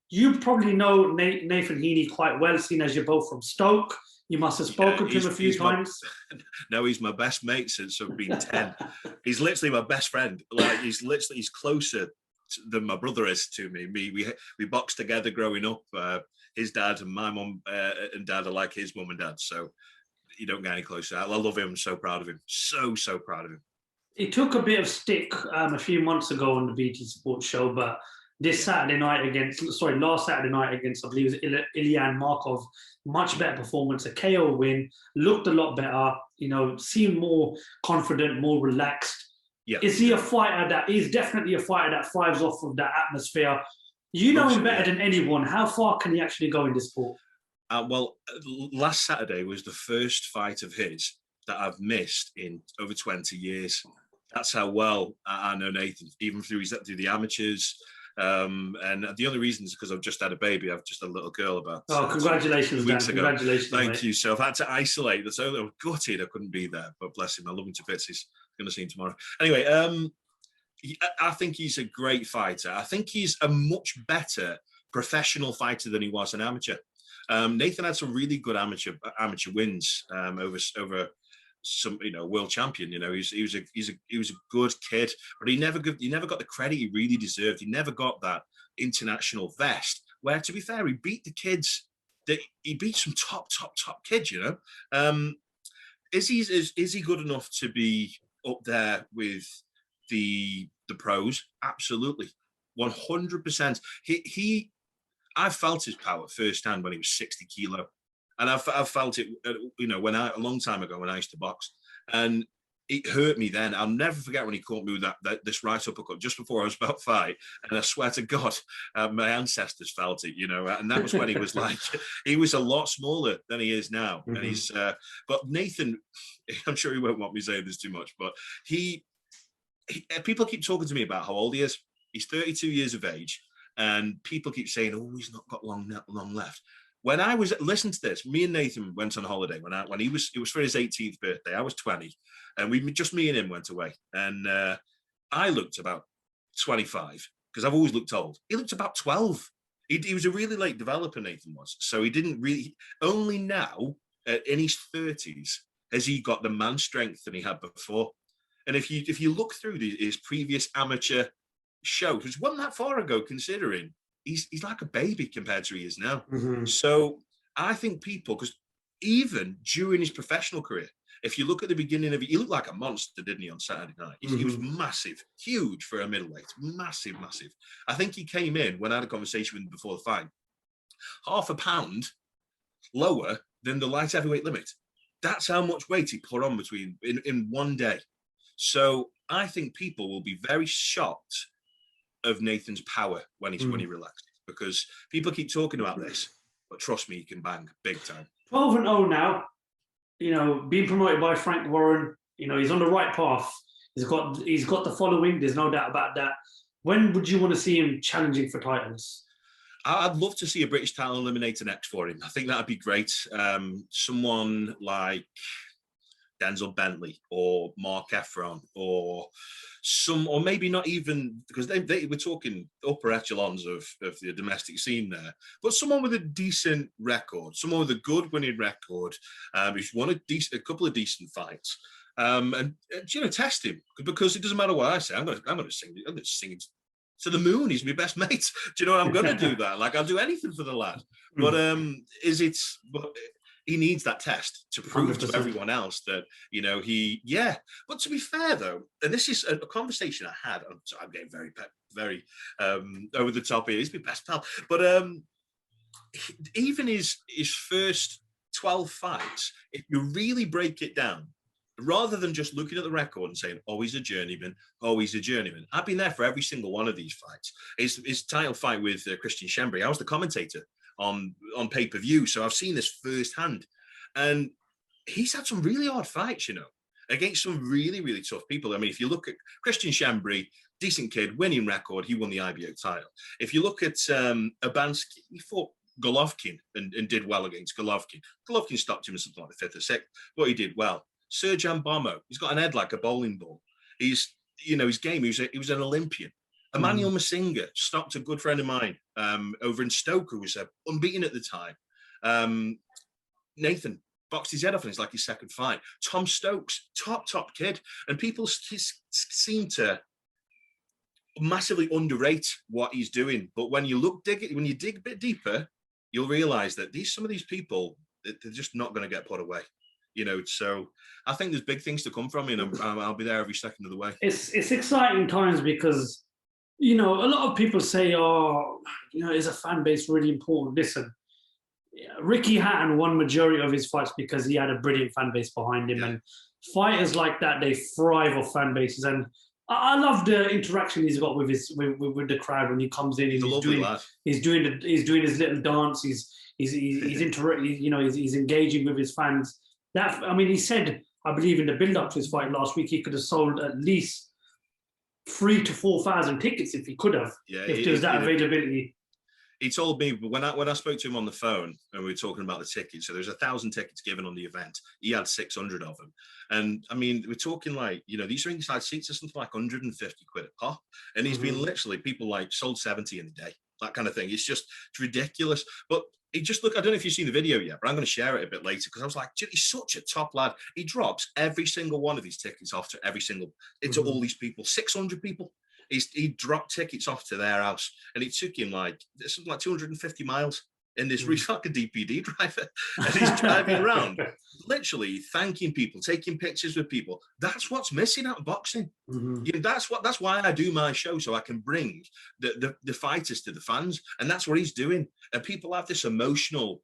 You probably know Nathan Heaney quite well, seeing as you're both from Stoke. You must have spoken to him a few times. No, he's my best mate since I've been 10. He's literally my best friend. Like he's closer than my brother is to me. We boxed together growing up. His dad and my mum and dad are like his mum and dad. So you don't get any closer. I love him. I'm so proud of him. So proud of him. He took a bit of stick a few months ago on the BT Sports show, but last Saturday night against, I believe it was Ilyan Markov, much better performance, a KO win, looked a lot better, seemed more confident, more relaxed. Yeah. Is he a fighter that is definitely a fighter that thrives off of that atmosphere? You know him better than anyone. How far can he actually go in this sport? Last Saturday was the first fight of his that I've missed in over 20 years. That's how well I know Nathan, even through the amateurs. And the other reason is because I've just had a baby. I've just had a little girl about congratulations, weeks ago. Congratulations, Thank you. So I've had to isolate. So I was gutted I couldn't be there. But bless him, I love him to bits. He's going to see him tomorrow. Anyway, I think he's a great fighter. I think he's a much better professional fighter than he was an amateur. Nathan had some really good amateur wins over some, world champion. He was a good kid, but he never got the credit he really deserved. He never got that international vest. Where, to be fair, he beat the kids. He beat some top kids. Is he good enough to be up there with the pros? Absolutely, 100%. I felt his power firsthand when he was 60 kilo. And I've felt it, a long time ago when I used to box, and it hurt me then. I'll never forget when he caught me with this right uppercut just before I was about to fight. And I swear to God, my ancestors felt it, and that was when he was he was a lot smaller than he is now. Mm-hmm. And but Nathan, I'm sure he won't want me saying this too much, but people keep talking to me about how old he is. He's 32 years of age, and people keep saying, oh, he's not got long left. When I was listening to this, me and Nathan went on holiday when it was for his 18th birthday. I was 20, and me and him went away. And I looked about 25 because I've always looked old. He looked about 12. He was a really late developer, Nathan was. So he didn't really. Only now, in his 30s, has he got the man strength that he had before. And if you look through his previous amateur shows, which wasn't that far ago, considering. He's like a baby compared to he is now. Mm-hmm. So I think because even during his professional career, if you look at the beginning of it, he looked like a monster, didn't he, on Saturday night? Mm-hmm. He was massive, huge for a middleweight, massive. I think he came in, when I had a conversation with him before the fight, half a pound lower than the light heavyweight limit. That's how much weight he put on in one day. So I think people will be very shocked of Nathan's power when he relaxes, because people keep talking about this, but trust me, he can bang big time. 12-0 now, being promoted by Frank Warren, he's on the right path. He's got the following. There's no doubt about that. When would you want to see him challenging for titles? I'd love to see a British title eliminator next for him. I think that'd be great. Someone like Denzel Bentley or Mark Efron or maybe not even, because they were talking upper echelons of the domestic scene there, but someone with a decent record, someone with a good winning record, who's won a couple of decent fights, and test him, because it doesn't matter what I say. I'm going to sing to the moon. He's my best mate. Do you know what? I'm going to do that. Like, I'll do anything for the lad. But he needs that test to prove 100%. To everyone else that, But to be fair, though, and this is a conversation I had, I'm getting very over the top here. He's my best pal. But even his first 12 fights, if you really break it down, rather than just looking at the record and saying, oh, he's a journeyman, I've been there for every single one of these fights. His title fight with Christian Schembri, I was the commentator on pay-per-view, so I've seen this firsthand, and he's had some really hard fights, against some really, really tough people. I mean, if you look at Christian Schembri, decent kid, winning record, he won the IBO title. If you look at Urbanski, he fought Golovkin and did well against Golovkin. Golovkin stopped him in something like the 5th or 6th, but he did well. Serjan Bomo, he's got an head like a bowling ball. His game, he was an Olympian. Emmanuel Masinga stopped a good friend of mine over in Stoke, who was unbeaten at the time. Nathan boxed his head off, and it's like his second fight. Tom Stokes, top kid, and people seem to massively underrate what he's doing. But when you dig a bit deeper, you'll realise that some of these people, they're just not going to get put away. So I think there's big things to come from me, and I'll be there every second of the way. It's exciting times because, a lot of people say, is a fan base really important? Listen, Ricky Hatton won majority of his fights because he had a brilliant fan base behind him, and fighters like that, they thrive off fan bases. And I love the interaction he's got with the crowd when he comes in. He's doing his little dance. He's engaging with his fans. He said, I believe in the build-up to his fight last week, he could have sold at least 3,000 to 4,000 tickets if he could have, if there was that availability. He told me when I spoke to him on the phone and we were talking about the tickets, so there's 1,000 tickets given on the event. He had 600 of them. And we're talking like, these ringside seats are something like 150 quid a pop. And he's been literally, people sold 70 in a day. that kind of thing. It's ridiculous. But he just look, I don't know if you've seen the video yet, but I'm going to share it a bit later because I was like, he's such a top lad. He drops every single one of his tickets off to to all these people, 600 people. He dropped tickets off to their house, and it took him like 250 miles in this fucking DPD driver, and he's driving around, literally thanking people, taking pictures with people. That's what's missing out of boxing. That's why I do my show, so I can bring the fighters to the fans, and that's what he's doing. And people have this emotional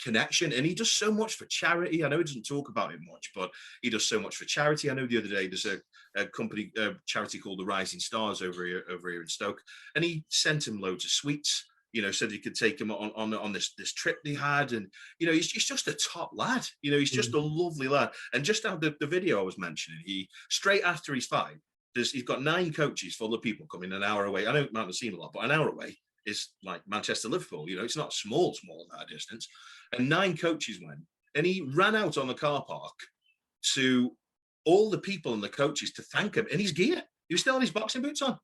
connection, and he does so much for charity. I know he doesn't talk about it much, but he does so much for charity. I know the other day there's a company, charity called the Rising Stars over here in Stoke, and he sent him loads of sweets. Said he could take him on this trip they had, and he's just a top lad. He's just a lovely lad. And just now the video I was mentioning, he straight after his fight, he's got 9 coaches full of people coming an hour away. I know it might not seem a lot, but an hour away is like Manchester, Liverpool. It's not small that distance. And 9 coaches went, and he ran out on the car park to all the people and the coaches to thank him in his gear. He was still had his boxing boots on.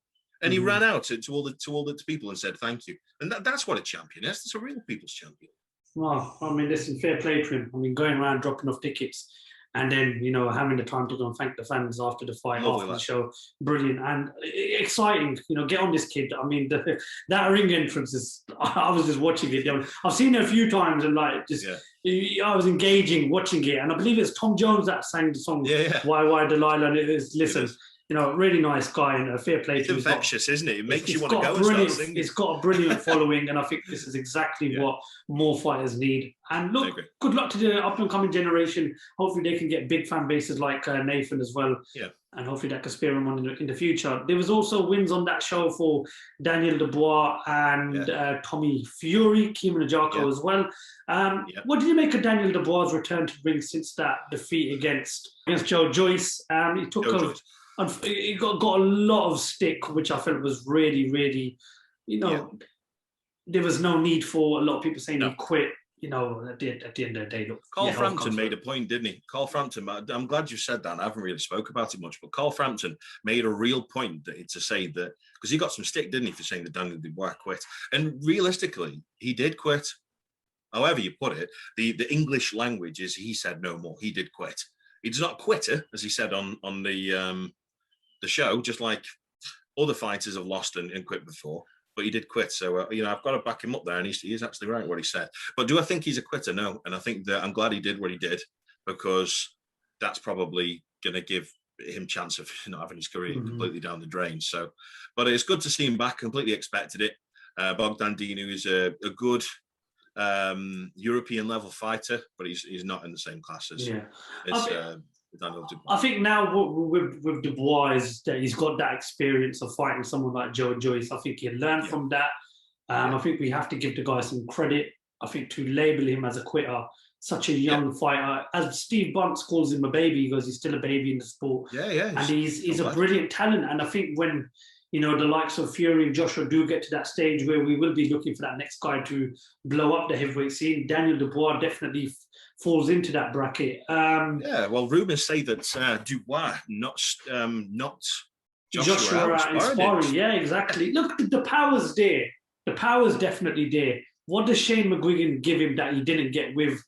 And he ran out to all the people and said thank you. And that's what a champion is. It's a real people's champion. Well, I mean, listen, fair play to him. I mean, going around dropping off tickets and then, having the time to go and thank the fans after the fight, after the show. Brilliant and exciting. Get on this kid. I mean, that ring entrance is, I was just watching it. I've seen it a few times and I was engaging watching it. And I believe it's Tom Jones that sang the song, Why Delilah. And it is, listen, really nice guy and a fair play. It's infectious, isn't it? It makes you want to go and start singing. It's got a brilliant following, and I think this is exactly what more fighters need. And look, good luck to the up-and-coming generation. Hopefully they can get big fan bases like Nathan as well. Yeah. And hopefully that can spur him on in the future. There was also wins on that show for Daniel Dubois and Tommy Fury, Keeman Ajako as well. What did you make of Daniel Dubois' return to ring since that defeat against Joe Joyce? He took it got a lot of stick, which I felt was really, really, there was no need for a lot of people saying he quit. At the end of the day, look. Carl Frampton made a point, didn't he? Carl Frampton, I'm glad you said that. I haven't really spoke about it much, but Carl Frampton made a real point to say that, because he got some stick, didn't he, for saying that Daniel Dubois quit. And realistically, he did quit. However you put it, the English language is he said no more. He did quit. He's not a quitter, as he said on the show, just like other fighters have lost and quit before, but he did quit. So, I've got to back him up there, and he's actually right what he said. But do I think he's a quitter? No. And I think that I'm glad he did what he did, because that's probably going to give him chance of not having his career completely down the drain. So, but it's good to see him back. Completely expected it. Bogdan DINU is a good European level fighter, but he's not in the same class as Daniel Dubois. I think now with Dubois is that he's got that experience of fighting someone like Joe Joyce. I think he'll learn from that. I think we have to give the guy some credit. I think to label him as a quitter, such a young fighter, as Steve Bunce calls him a baby, he goes, he's still a baby in the sport. And he's a brilliant talent. And I think when the likes of Fury and Joshua do get to that stage where we will be looking for that next guy to blow up the heavyweight scene, Daniel Dubois definitely falls into that bracket. Well, rumours say that Dubois not Joshua inspiring. Yeah, exactly. Look, the power's there. The power's definitely there. What does Shane McGuigan give him that he didn't get with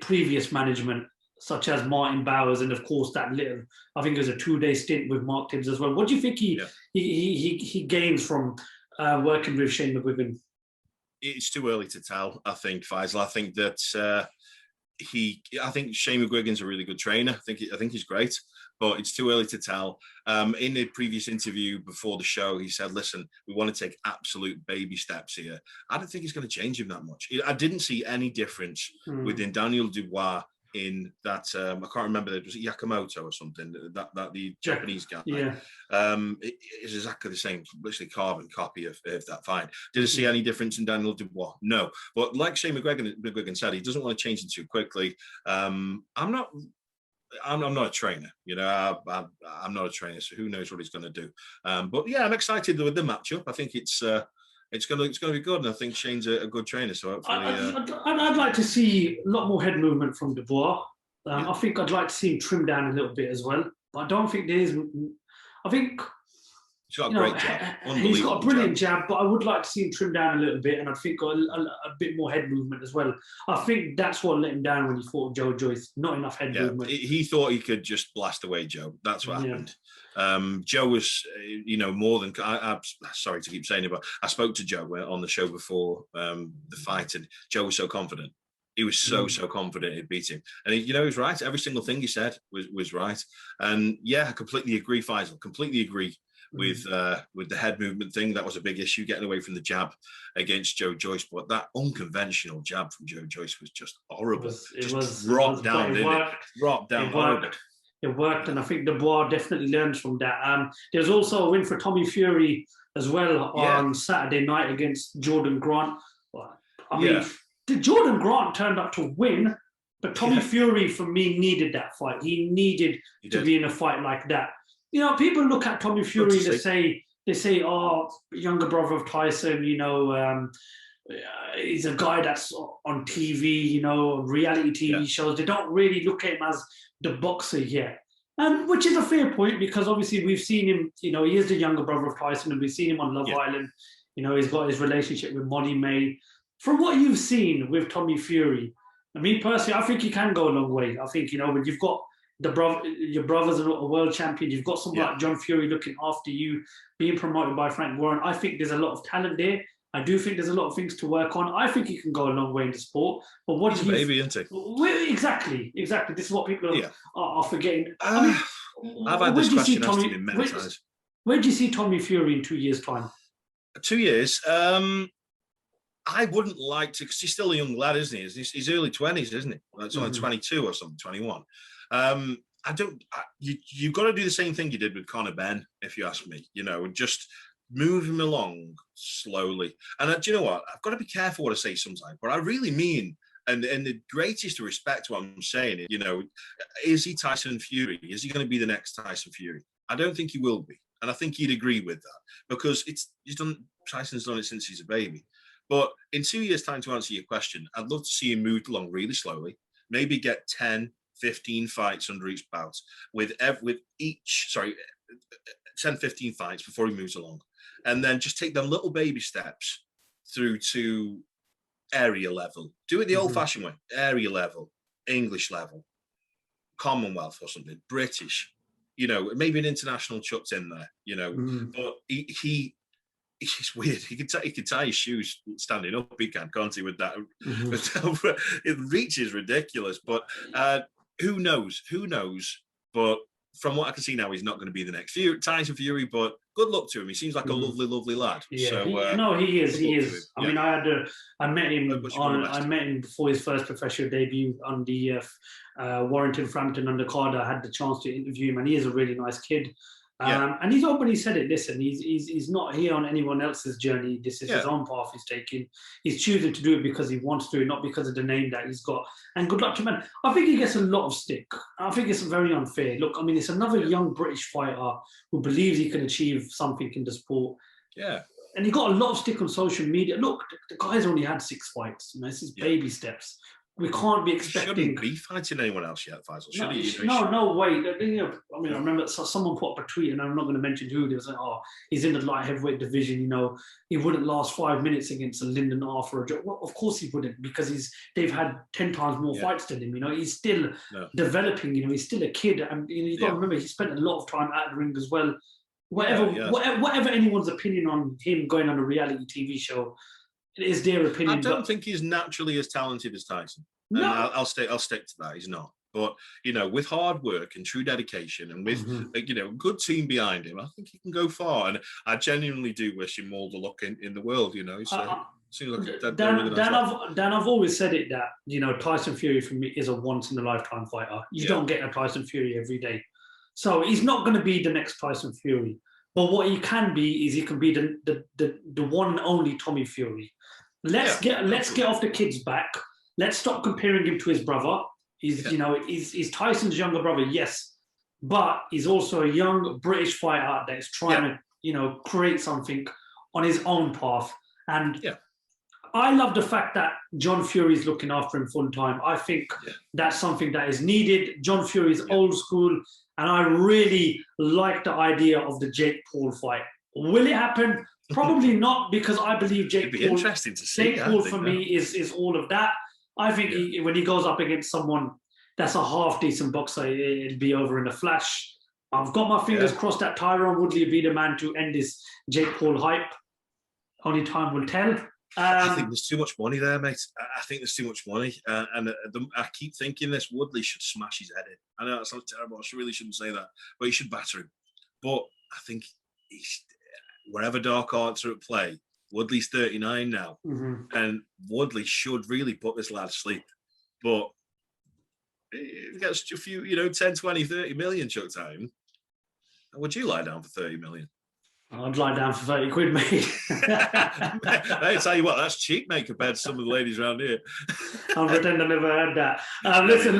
previous management, such as Martin Bowers, and of course that little, I think it was a 2-day stint with Mark Tibbs as well. What do you think he gains from working with Shane McGuigan? It's too early to tell, I think, Faisal. I think that I think Shane McGuigan's a really good trainer. I think he's great, but it's too early to tell. In the previous interview before the show, he said, listen, we want to take absolute baby steps here. I don't think he's going to change him that much. I didn't see any difference within Daniel Dubois in that, I can't remember, was it Yakamoto or something, that the Japanese guy. It's exactly the same, literally carbon copy of that fight. Did I see any difference in Daniel Dubois? No. But like Shane McGuigan said, he doesn't want to change it too quickly. I'm not a trainer, I'm not a trainer, so who knows what he's going to do. But yeah, I'm excited with the matchup. I think it's going to be good, and I think Shane's a good trainer. So hopefully, I'd like to see a lot more head movement from Dubois. I think I'd like to see him trim down a little bit as well, but I don't think there is. I think He's got a you know, great jab. he's got a brilliant jab, but I would like to see him trim down a little bit, and I think got a bit more head movement as well. I think that's what let him down when he fought Joe Joyce. Not enough head movement. He thought he could just blast away Joe. That's what happened. Joe was, more than. I'm sorry to keep saying it, but I spoke to Joe on the show before the fight, and Joe was so confident. He was so confident he'd beat him. And he was right. Every single thing he said was right. And I completely agree, Faisal. Completely agree with the head movement thing. That was a big issue, getting away from the jab against Joe Joyce. But that unconventional jab from Joe Joyce was just horrible. It dropped down. It worked, and I think Dubois definitely learned from that. There's also a win for Tommy Fury as well on Saturday night against Jordan Grant. I mean, Jordan Grant turned up to win, but Tommy Fury, for me, needed that fight. He needed to be in a fight like that. People look at Tommy Fury, they say, oh, younger brother of Tyson, he's a guy that's on TV, reality TV shows. They don't really look at him as the boxer yet. Which is a fair point, because obviously we've seen him, he is the younger brother of Tyson, and we've seen him on Love Island. He's got his relationship with Molly May. From what you've seen with Tommy Fury, I mean, personally, I think he can go a long way. I think, when you've got your brother's a world champion, you've got someone like John Fury looking after you, being promoted by Frank Warren. I think there's a lot of talent there. I do think there's a lot of things to work on. I think he can go a long way in the sport. But what do you... Baby, isn't he? Exactly. This is what people are forgetting. I've had this question asked him many times. Where do you see Tommy Fury in 2 years' time? 2 years? I wouldn't like to, because he's still a young lad, isn't he? He's early 20s, isn't he? It's only 22 or something, 21. You've got to do the same thing you did with Conor Benn, if you ask me, just move him along slowly. And do you know what? I've got to be careful what I say sometimes, but I really mean, and the greatest respect to what I'm saying, is he Tyson Fury? Is he going to be the next Tyson Fury? I don't think he will be. And I think he'd agree with that, because Tyson's done it since he's a baby. But in 2 years' time, to answer your question, I'd love to see him move along really slowly, maybe get 10, 15 fights under each bout, with 10, 15 fights before he moves along. And then just take them little baby steps through to area level. Do it the old-fashioned way, area level, English level, Commonwealth or something, British, maybe an international chucked in there, But it's weird. He could tie his shoes standing up. He can't he? With that, it reaches ridiculous. But who knows? But from what I can see now, he's not going to be the next Tyson Fury. But good luck to him. He seems like a lovely, lovely lad. Yeah, so, he is. He is. I mean, I met him before his first professional debut on the Warrington Frampton undercard. I had the chance to interview him, and he is a really nice kid. And he's openly said it. Listen, he's not here on anyone else's journey. This is his own path he's taking. He's choosing to do it because he wants to, not because of the name that he's got. And good luck to him. Man, I think he gets a lot of stick. I think it's very unfair. Look, I mean, it's another young British fighter who believes he can achieve something in the sport. Yeah. And he got a lot of stick on social media. Look, the guy's only had 6 fights. This is baby steps. We can't be expecting. Shouldn't be fighting anyone else yet, Faisal. Should he? No way. I mean, I remember someone put up a tweet, and I'm not going to mention who. They was like, "Oh, he's in the light heavyweight division. He wouldn't last 5 minutes against a Lyndon Arthur." Well, of course he wouldn't, because they've had 10 times more fights than him. He's still developing. He's still a kid, and you got to remember he spent a lot of time at the ring as well. Whatever anyone's opinion on him going on a reality TV show, it is their opinion. I don't think he's naturally as talented as Tyson. No. And I'll stick to that. He's not. But, with hard work and true dedication and with, a good team behind him, I think he can go far. And I genuinely do wish him all the luck in the world, Seems like Dan, I've always said it that, Tyson Fury for me is a once-in-a-lifetime fighter. You don't get a Tyson Fury every day. So he's not going to be the next Tyson Fury. But what he can be is he can be the one and only Tommy Fury. Let's get off the kid's back. Let's stop comparing him to his brother. He's Tyson's younger brother, yes, but he's also a young British fighter that is trying to create something on his own path. And I love the fact that John Fury is looking after him full time. I think that's something that is needed. John Fury is old school, and I really like the idea of the Jake Paul fight. Will it happen? Probably not, because I believe Jake It'd be Paul, interesting to see. Jake Paul for me is all of that. I think when he goes up against someone that's a half decent boxer, it'll be over in a flash. I've got my fingers crossed that Tyron Woodley will be the man to end this Jake Paul hype. Only time will tell. I think there's too much money there, mate. I think there's too much money. I keep thinking this. Woodley should smash his head in. I know that sounds terrible. I really shouldn't say that. But he should batter him. But I think wherever dark arts are at play, Woodley's 39 now. And Woodley should really put this lad to sleep. But if he gets a few, 10, 20, 30 million chucked at him, would you lie down for 30 million? I'd lie down for 30 quid, mate. I tell you what, that's cheap, mate, compared to some of the ladies around here. I'll pretend I never heard that. Listen,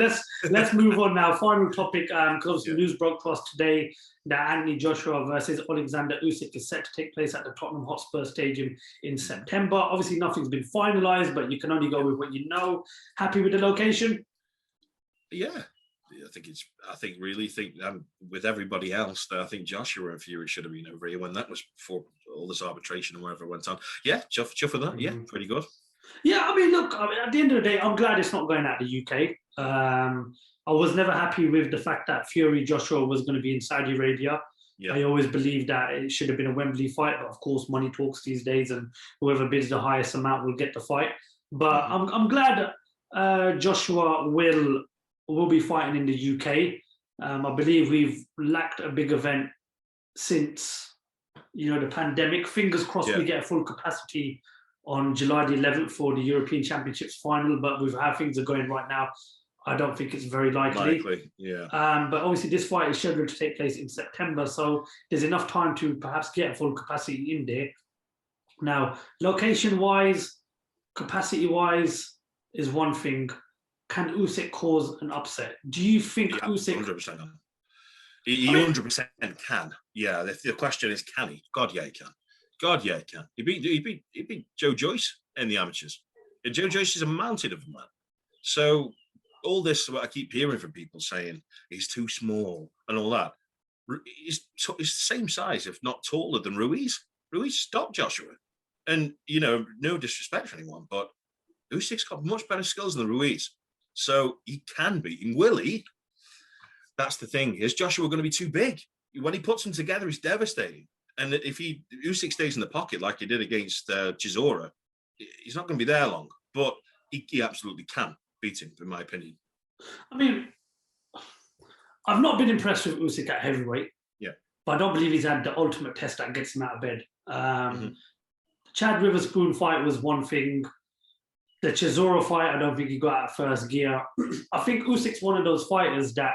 let's move on now. Final topic, because the news broadcast today that Anthony Joshua versus Oleksandr Usyk is set to take place at the Tottenham Hotspurs Stadium in September. Obviously, nothing's been finalised, but you can only go with what you know. Happy with the location? Yeah. I think with everybody else, that I think Joshua and Fury should have been over here when that was before all this arbitration and whatever went on. Yeah, chuff with that. Yeah, pretty good. Yeah, I mean, look, at the end of the day, I'm glad it's not going out the UK. I was never happy with the fact that Fury Joshua was going to be in Saudi Arabia. Yeah. I always believed that it should have been a Wembley fight, but of course, money talks these days, and whoever bids the highest amount will get the fight. But I'm glad Joshua will be fighting in the UK. I believe we've lacked a big event since, the pandemic. Fingers crossed we get a full capacity on July the 11th for the European Championships final, but with how things are going right now, I don't think it's very likely. But obviously this fight is scheduled to take place in September, so there's enough time to perhaps get a full capacity in there. Now, location-wise, capacity-wise is one thing. Can Usyk cause an upset? Do you think Usyk... 100%. He 100% can. Yeah, the question is, can he? God, yeah, he can. God, yeah, he can. He beat Joe Joyce in the amateurs. And Joe Joyce is a mountain of a man. So all this, what I keep hearing from people saying, he's too small and all that. He's the same size, if not taller, than Ruiz. Ruiz stopped Joshua. And, no disrespect for anyone, but Usyk's got much better skills than Ruiz. So he can beat him. Will he? That's the thing. Is Joshua going to be too big? When he puts them together, he's devastating. And if Usyk stays in the pocket like he did against Chisora, he's not going to be there long. But he absolutely can beat him, in my opinion. I mean, I've not been impressed with Usyk at heavyweight. Yeah. But I don't believe he's had the ultimate test that gets him out of bed. The Chad Witherspoon fight was one thing. The Chisora fight, I don't think he got out of first gear. I think Usyk's one of those fighters that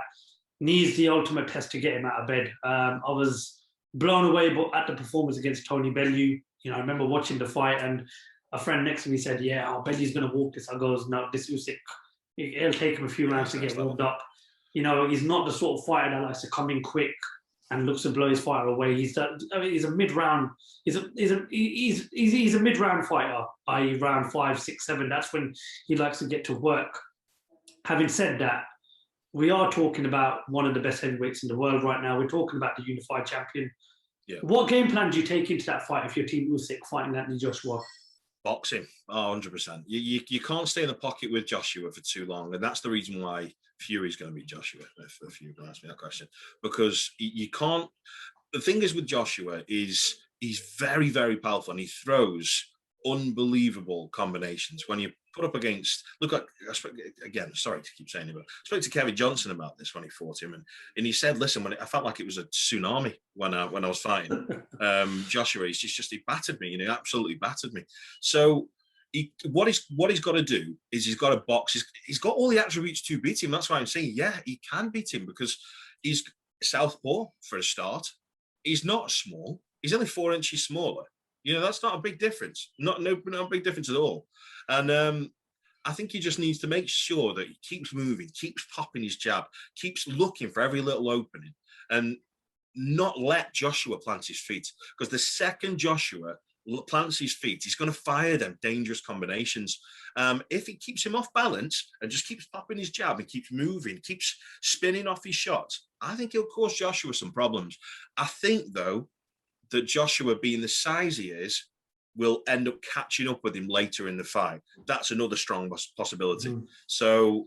needs the ultimate test to get him out of bed. I was blown away at the performance against Tony Bellew. I remember watching the fight, and a friend next to me said, Bellew's going to walk this. I goes, no, this Usyk, it'll take him a few rounds to get warmed up. He's not the sort of fighter that likes to come in quick and looks to blow his fighter away. He's a mid-round. He's a mid-round fighter, i.e. round 5, 6, 7. That's when he likes to get to work. Having said that, we are talking about one of the best heavyweights in the world right now. We're talking about the unified champion. Yeah. What game plan do you take into that fight if you're Team Usyk fighting Anthony Joshua? Boxing, 100%. You can't stay in the pocket with Joshua for too long, and that's the reason why Fury's going to beat Joshua, if you ask me that question. Because you can't... The thing is with Joshua is he's very, very powerful, and he throws unbelievable combinations. When you put up against... Again, sorry to keep saying it, but I spoke to Kevin Johnson about this when he fought him, and he said, listen, I felt like it was a tsunami when I was fighting Joshua. He battered me, he absolutely battered me. So what he's got to do is he's got to box. He's got all the attributes to beat him. That's why I'm saying, yeah, he can beat him, because he's southpaw for a start. He's not small. He's only 4 inches smaller. That's not a big difference. Not a big difference at all. And I think he just needs to make sure that he keeps moving, keeps popping his jab, keeps looking for every little opening, and not let Joshua plant his feet. Because the second Joshua plants his feet, he's going to fire them dangerous combinations. If he keeps him off balance and just keeps popping his jab and keeps moving, keeps spinning off his shots, I think he'll cause Joshua some problems. I think, though, that Joshua, being the size he is, will end up catching up with him later in the fight. That's another strong possibility. So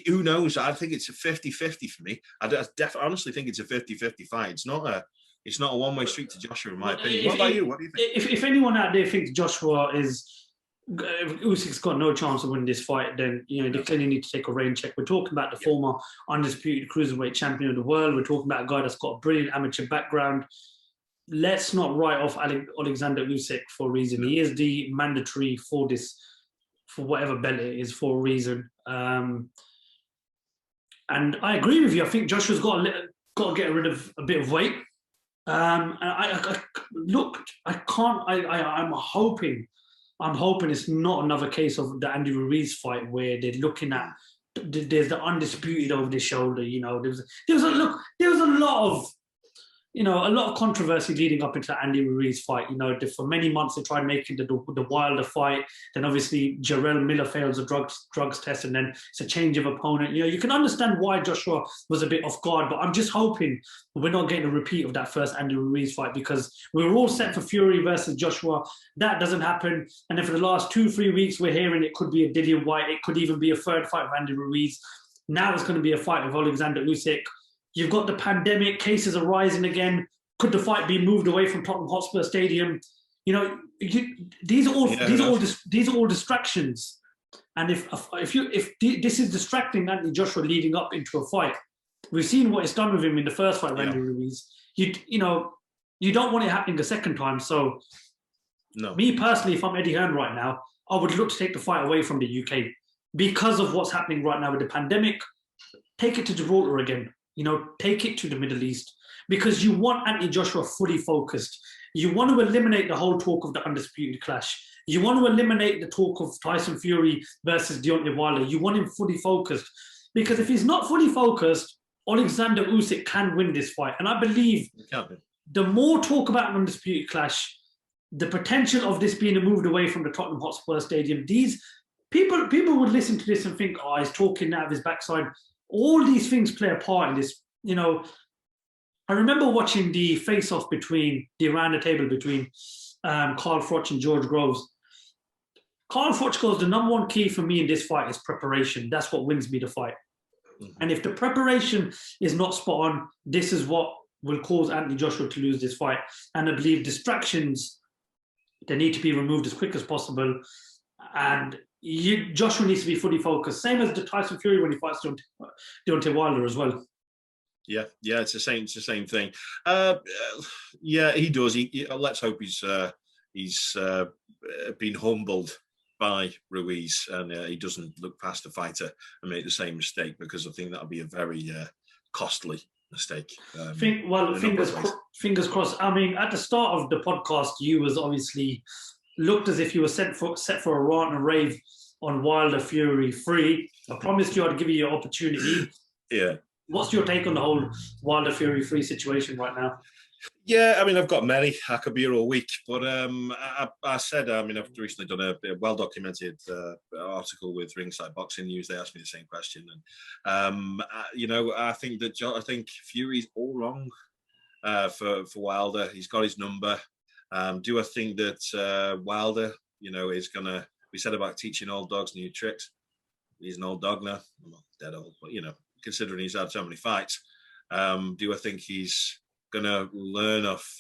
who knows? I think it's a 50-50 for me. I honestly think it's a 50-50 fight. It's not a one-way street to Joshua, in my opinion. What about you? What do you think? If anyone out there thinks Joshua Usyk's got no chance of winning this fight, then they clearly need to take a rain check. We're talking about the former undisputed cruiserweight champion of the world. We're talking about a guy that's got a brilliant amateur background. Let's not write off Oleksandr Usyk for a reason. He is the mandatory for this, for whatever belt it is, for a reason. And I agree with you. I think Joshua's got to get rid of a bit of weight. And I'm hoping it's not another case of the Andy Ruiz fight where they're looking at there's the undisputed over the shoulder. There was a lot of controversy leading up into the Andy Ruiz fight. For many months they tried making the Wilder fight. Then obviously Jermell Miller fails a drugs test, and then it's a change of opponent. You can understand why Joshua was a bit off guard, but I'm just hoping we're not getting a repeat of that first Andy Ruiz fight, because we were all set for Fury versus Joshua. That doesn't happen, and then for the last 2-3 weeks we're hearing it could be a Dillian White, it could even be a third fight of Andy Ruiz. Now it's going to be a fight of Oleksandr Usyk. You've got the pandemic, cases are rising again. Could the fight be moved away from Tottenham Hotspur Stadium? These are all distractions. And if this is distracting Anthony Joshua leading up into a fight, we've seen what it's done with him in the first fight, Andy Ruiz. You don't want it happening a second time. So, me personally, if I'm Eddie Hearn right now, I would look to take the fight away from the UK because of what's happening right now with the pandemic. Take it to Gibraltar again. Take it to the Middle East, because you want Anthony Joshua fully focused. You want to eliminate the whole talk of the undisputed clash. You want to eliminate the talk of Tyson Fury versus Deontay Wilder. You want him fully focused, because if he's not fully focused, Oleksandr Usyk can win this fight. And I believe the more talk about an undisputed clash, the potential of this being moved away from the Tottenham Hotspur Stadium, these people would listen to this and think, oh, he's talking out of his backside. All these things play a part in this. I remember watching the face-off between Carl Froch and George Groves. Carl Froch goes, the number one key for me in this fight is preparation. That's what wins me the fight. And if the preparation is not spot on, this is what will cause Anthony Joshua to lose this fight. And I believe distractions, they need to be removed as quick as possible. And Joshua needs to be fully focused. Same as the Tyson Fury when he fights Deontay Wilder as well. Yeah, it's the same thing. He does. Let's hope he's been humbled by Ruiz, and he doesn't look past the fighter and make the same mistake, because I think that'll be a very costly mistake. Fingers crossed. I mean, at the start of the podcast, you was obviously looked as if you were set for a rant and rave on Wilder Fury 3. I promised you I'd give you your opportunity. Yeah. What's your take on the whole Wilder Fury 3 situation right now? Yeah, I mean, I've got many. I could be here all week. But I said, I've recently done a well-documented article with Ringside Boxing News. They asked me the same question. And, I think Fury's all wrong for Wilder. He's got his number. Do I think that Wilder, is going to, we said about teaching old dogs new tricks. He's an old dog now. I'm not dead old, but, considering he's had so many fights, do I think he's going to learn off,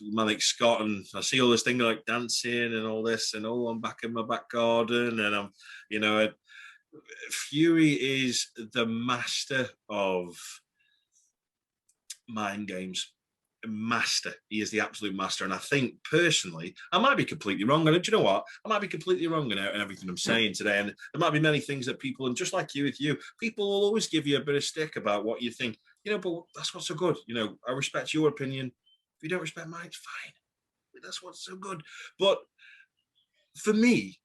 Malik Scott? And I see all this thing like dancing and all this, and I'm back in my back garden. And Fury is the master of mind games. Master. He is the absolute master. And I think personally, I might be completely wrong. And do you know what? I might be completely wrong in everything I'm saying today. And there might be many things that people, and just like you with you, people will always give you a bit of stick about what you think, but that's what's so good. I respect your opinion. If you don't respect mine, it's fine. That's what's so good. But for me,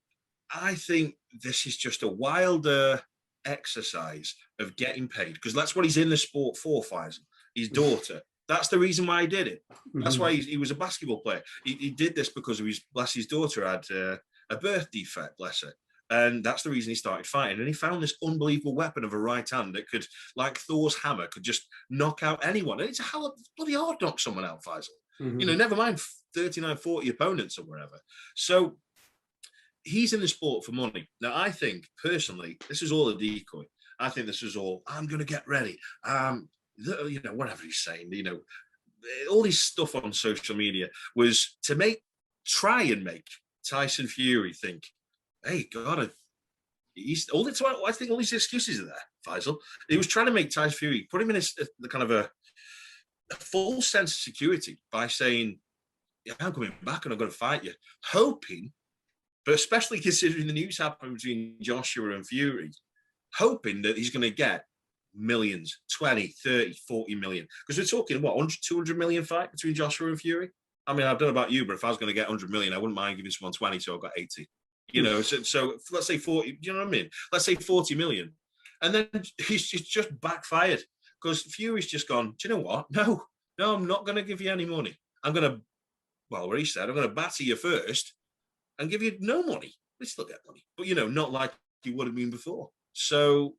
I think this is just a Wilder exercise of getting paid, because that's what he's in the sport for, Faisal. His daughter. That's the reason why he did it. That's why he was a basketball player. He did this because of his daughter had a birth defect, bless her. And that's the reason he started fighting. And he found this unbelievable weapon of a right hand that could, like Thor's hammer, could just knock out anyone. And it's a hell of bloody hard knock someone out, Faisal. You know, never mind 39, 40 opponents or wherever. So he's in the sport for money. Now, I think, personally, this is all a decoy. I think this is all, I'm going to get ready. You know, whatever he's saying, you know, all this stuff on social media was to try and make Tyson Fury think, hey, God, I think all these excuses are there, Faisal. He was trying to make Tyson Fury, put him in a kind of a full sense of security by saying, yeah, I'm coming back and I'm going to fight you, hoping, but especially considering the news happened between Joshua and Fury, hoping that he's going to get millions, 20, 30, 40 million. Because we're talking, what, 100, 200 million fight between Joshua and Fury? I mean, I don't know about you, but if I was going to get 100 million, I wouldn't mind giving someone 20, so I've got 80. You know, so let's say 40, you know what I mean? Let's say 40 million. And then he's just backfired because Fury's just gone, do you know what? No, I'm not going to give you any money. I'm going to, well, what he said, I'm going to batter you first and give you no money. We still get money, but, you know, not like you would have been before. So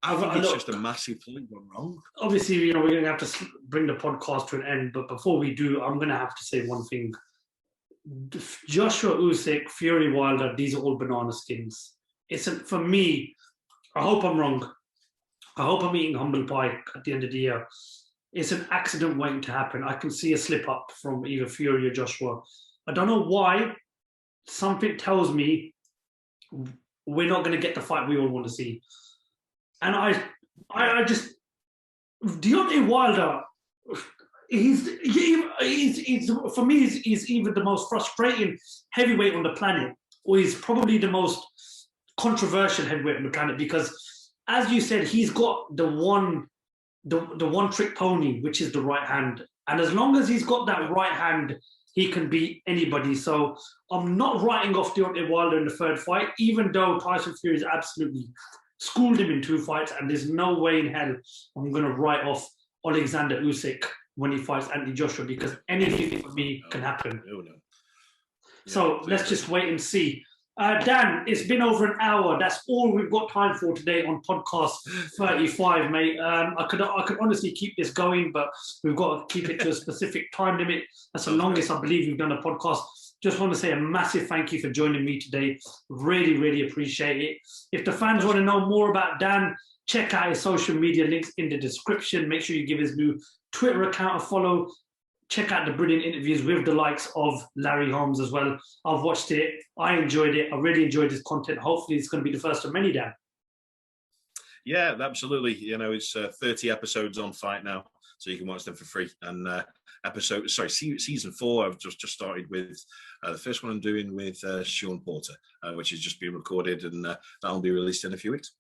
I think it's just a massive thing gone wrong. Obviously, you know, we're going to have to bring the podcast to an end, but before we do, I'm going to have to say one thing. Joshua Usyk, Fury Wilder, these are all banana skins. For me, I hope I'm wrong. I hope I'm eating humble pie at the end of the year. It's an accident waiting to happen. I can see a slip up from either Fury or Joshua. I don't know why. Something tells me we're not going to get the fight we all want to see. And I just, Deontay Wilder, he's for me, he's either the most frustrating heavyweight on the planet, or he's probably the most controversial heavyweight on the planet, because, as you said, he's got the one trick pony, which is the right hand. And as long as he's got that right hand, he can beat anybody. So I'm not writing off Deontay Wilder in the third fight, even though Tyson Fury has absolutely schooled him in 2 fights, and there's no way in hell I'm going to write off Oleksandr Usyk when he fights Anthony Joshua, because anything for me can happen. No. So let's just wait and see. Dan, it's been over an hour. That's all we've got time for today on podcast 35, mate. I could honestly keep this going, but we've got to keep it to a specific time limit. That's the longest I believe we've done a podcast. Just want to say a massive thank you for joining me today. Really, really appreciate it. If the fans want to know more about Dan, check out his social media links in the description. Make sure you give his new Twitter account a follow. Check out the brilliant interviews with the likes of Larry Holmes as well. I've watched it. I enjoyed it. I really enjoyed his content. Hopefully it's going to be the first of many, Dan. Yeah, absolutely. You know, it's 30 episodes on Fight now, so you can watch them for free. And season 4, I've just started with the first one I'm doing with Sean Porter, which is just being recorded, and that'll be released in a few weeks.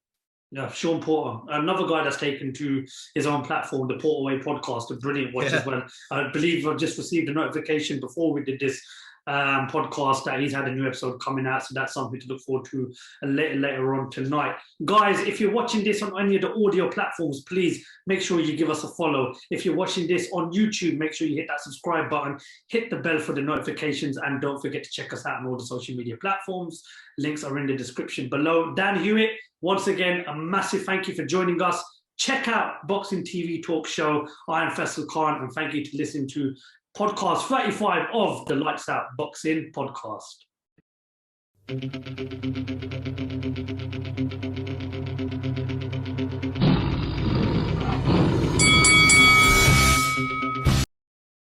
Yeah, Sean Porter, another guy that's taken to his own platform, the Porterway podcast, a brilliant watch as well. I believe I've just received a notification before we did this podcast that he's had a new episode coming out, so that's something to look forward to later on tonight. Guys, if you're watching this on any of the audio platforms, please make sure you give us a follow. If you're watching this on YouTube, make sure you hit that subscribe button, hit the bell for the notifications, and don't forget to check us out on all the social media platforms. Links are in the description below. Dan Hewitt, once again, a massive thank you for joining us. Check out Boxing TV Talk Show. I am Faisal Khan, and thank you to listen to podcast 35 of the Lights Out Boxing podcast.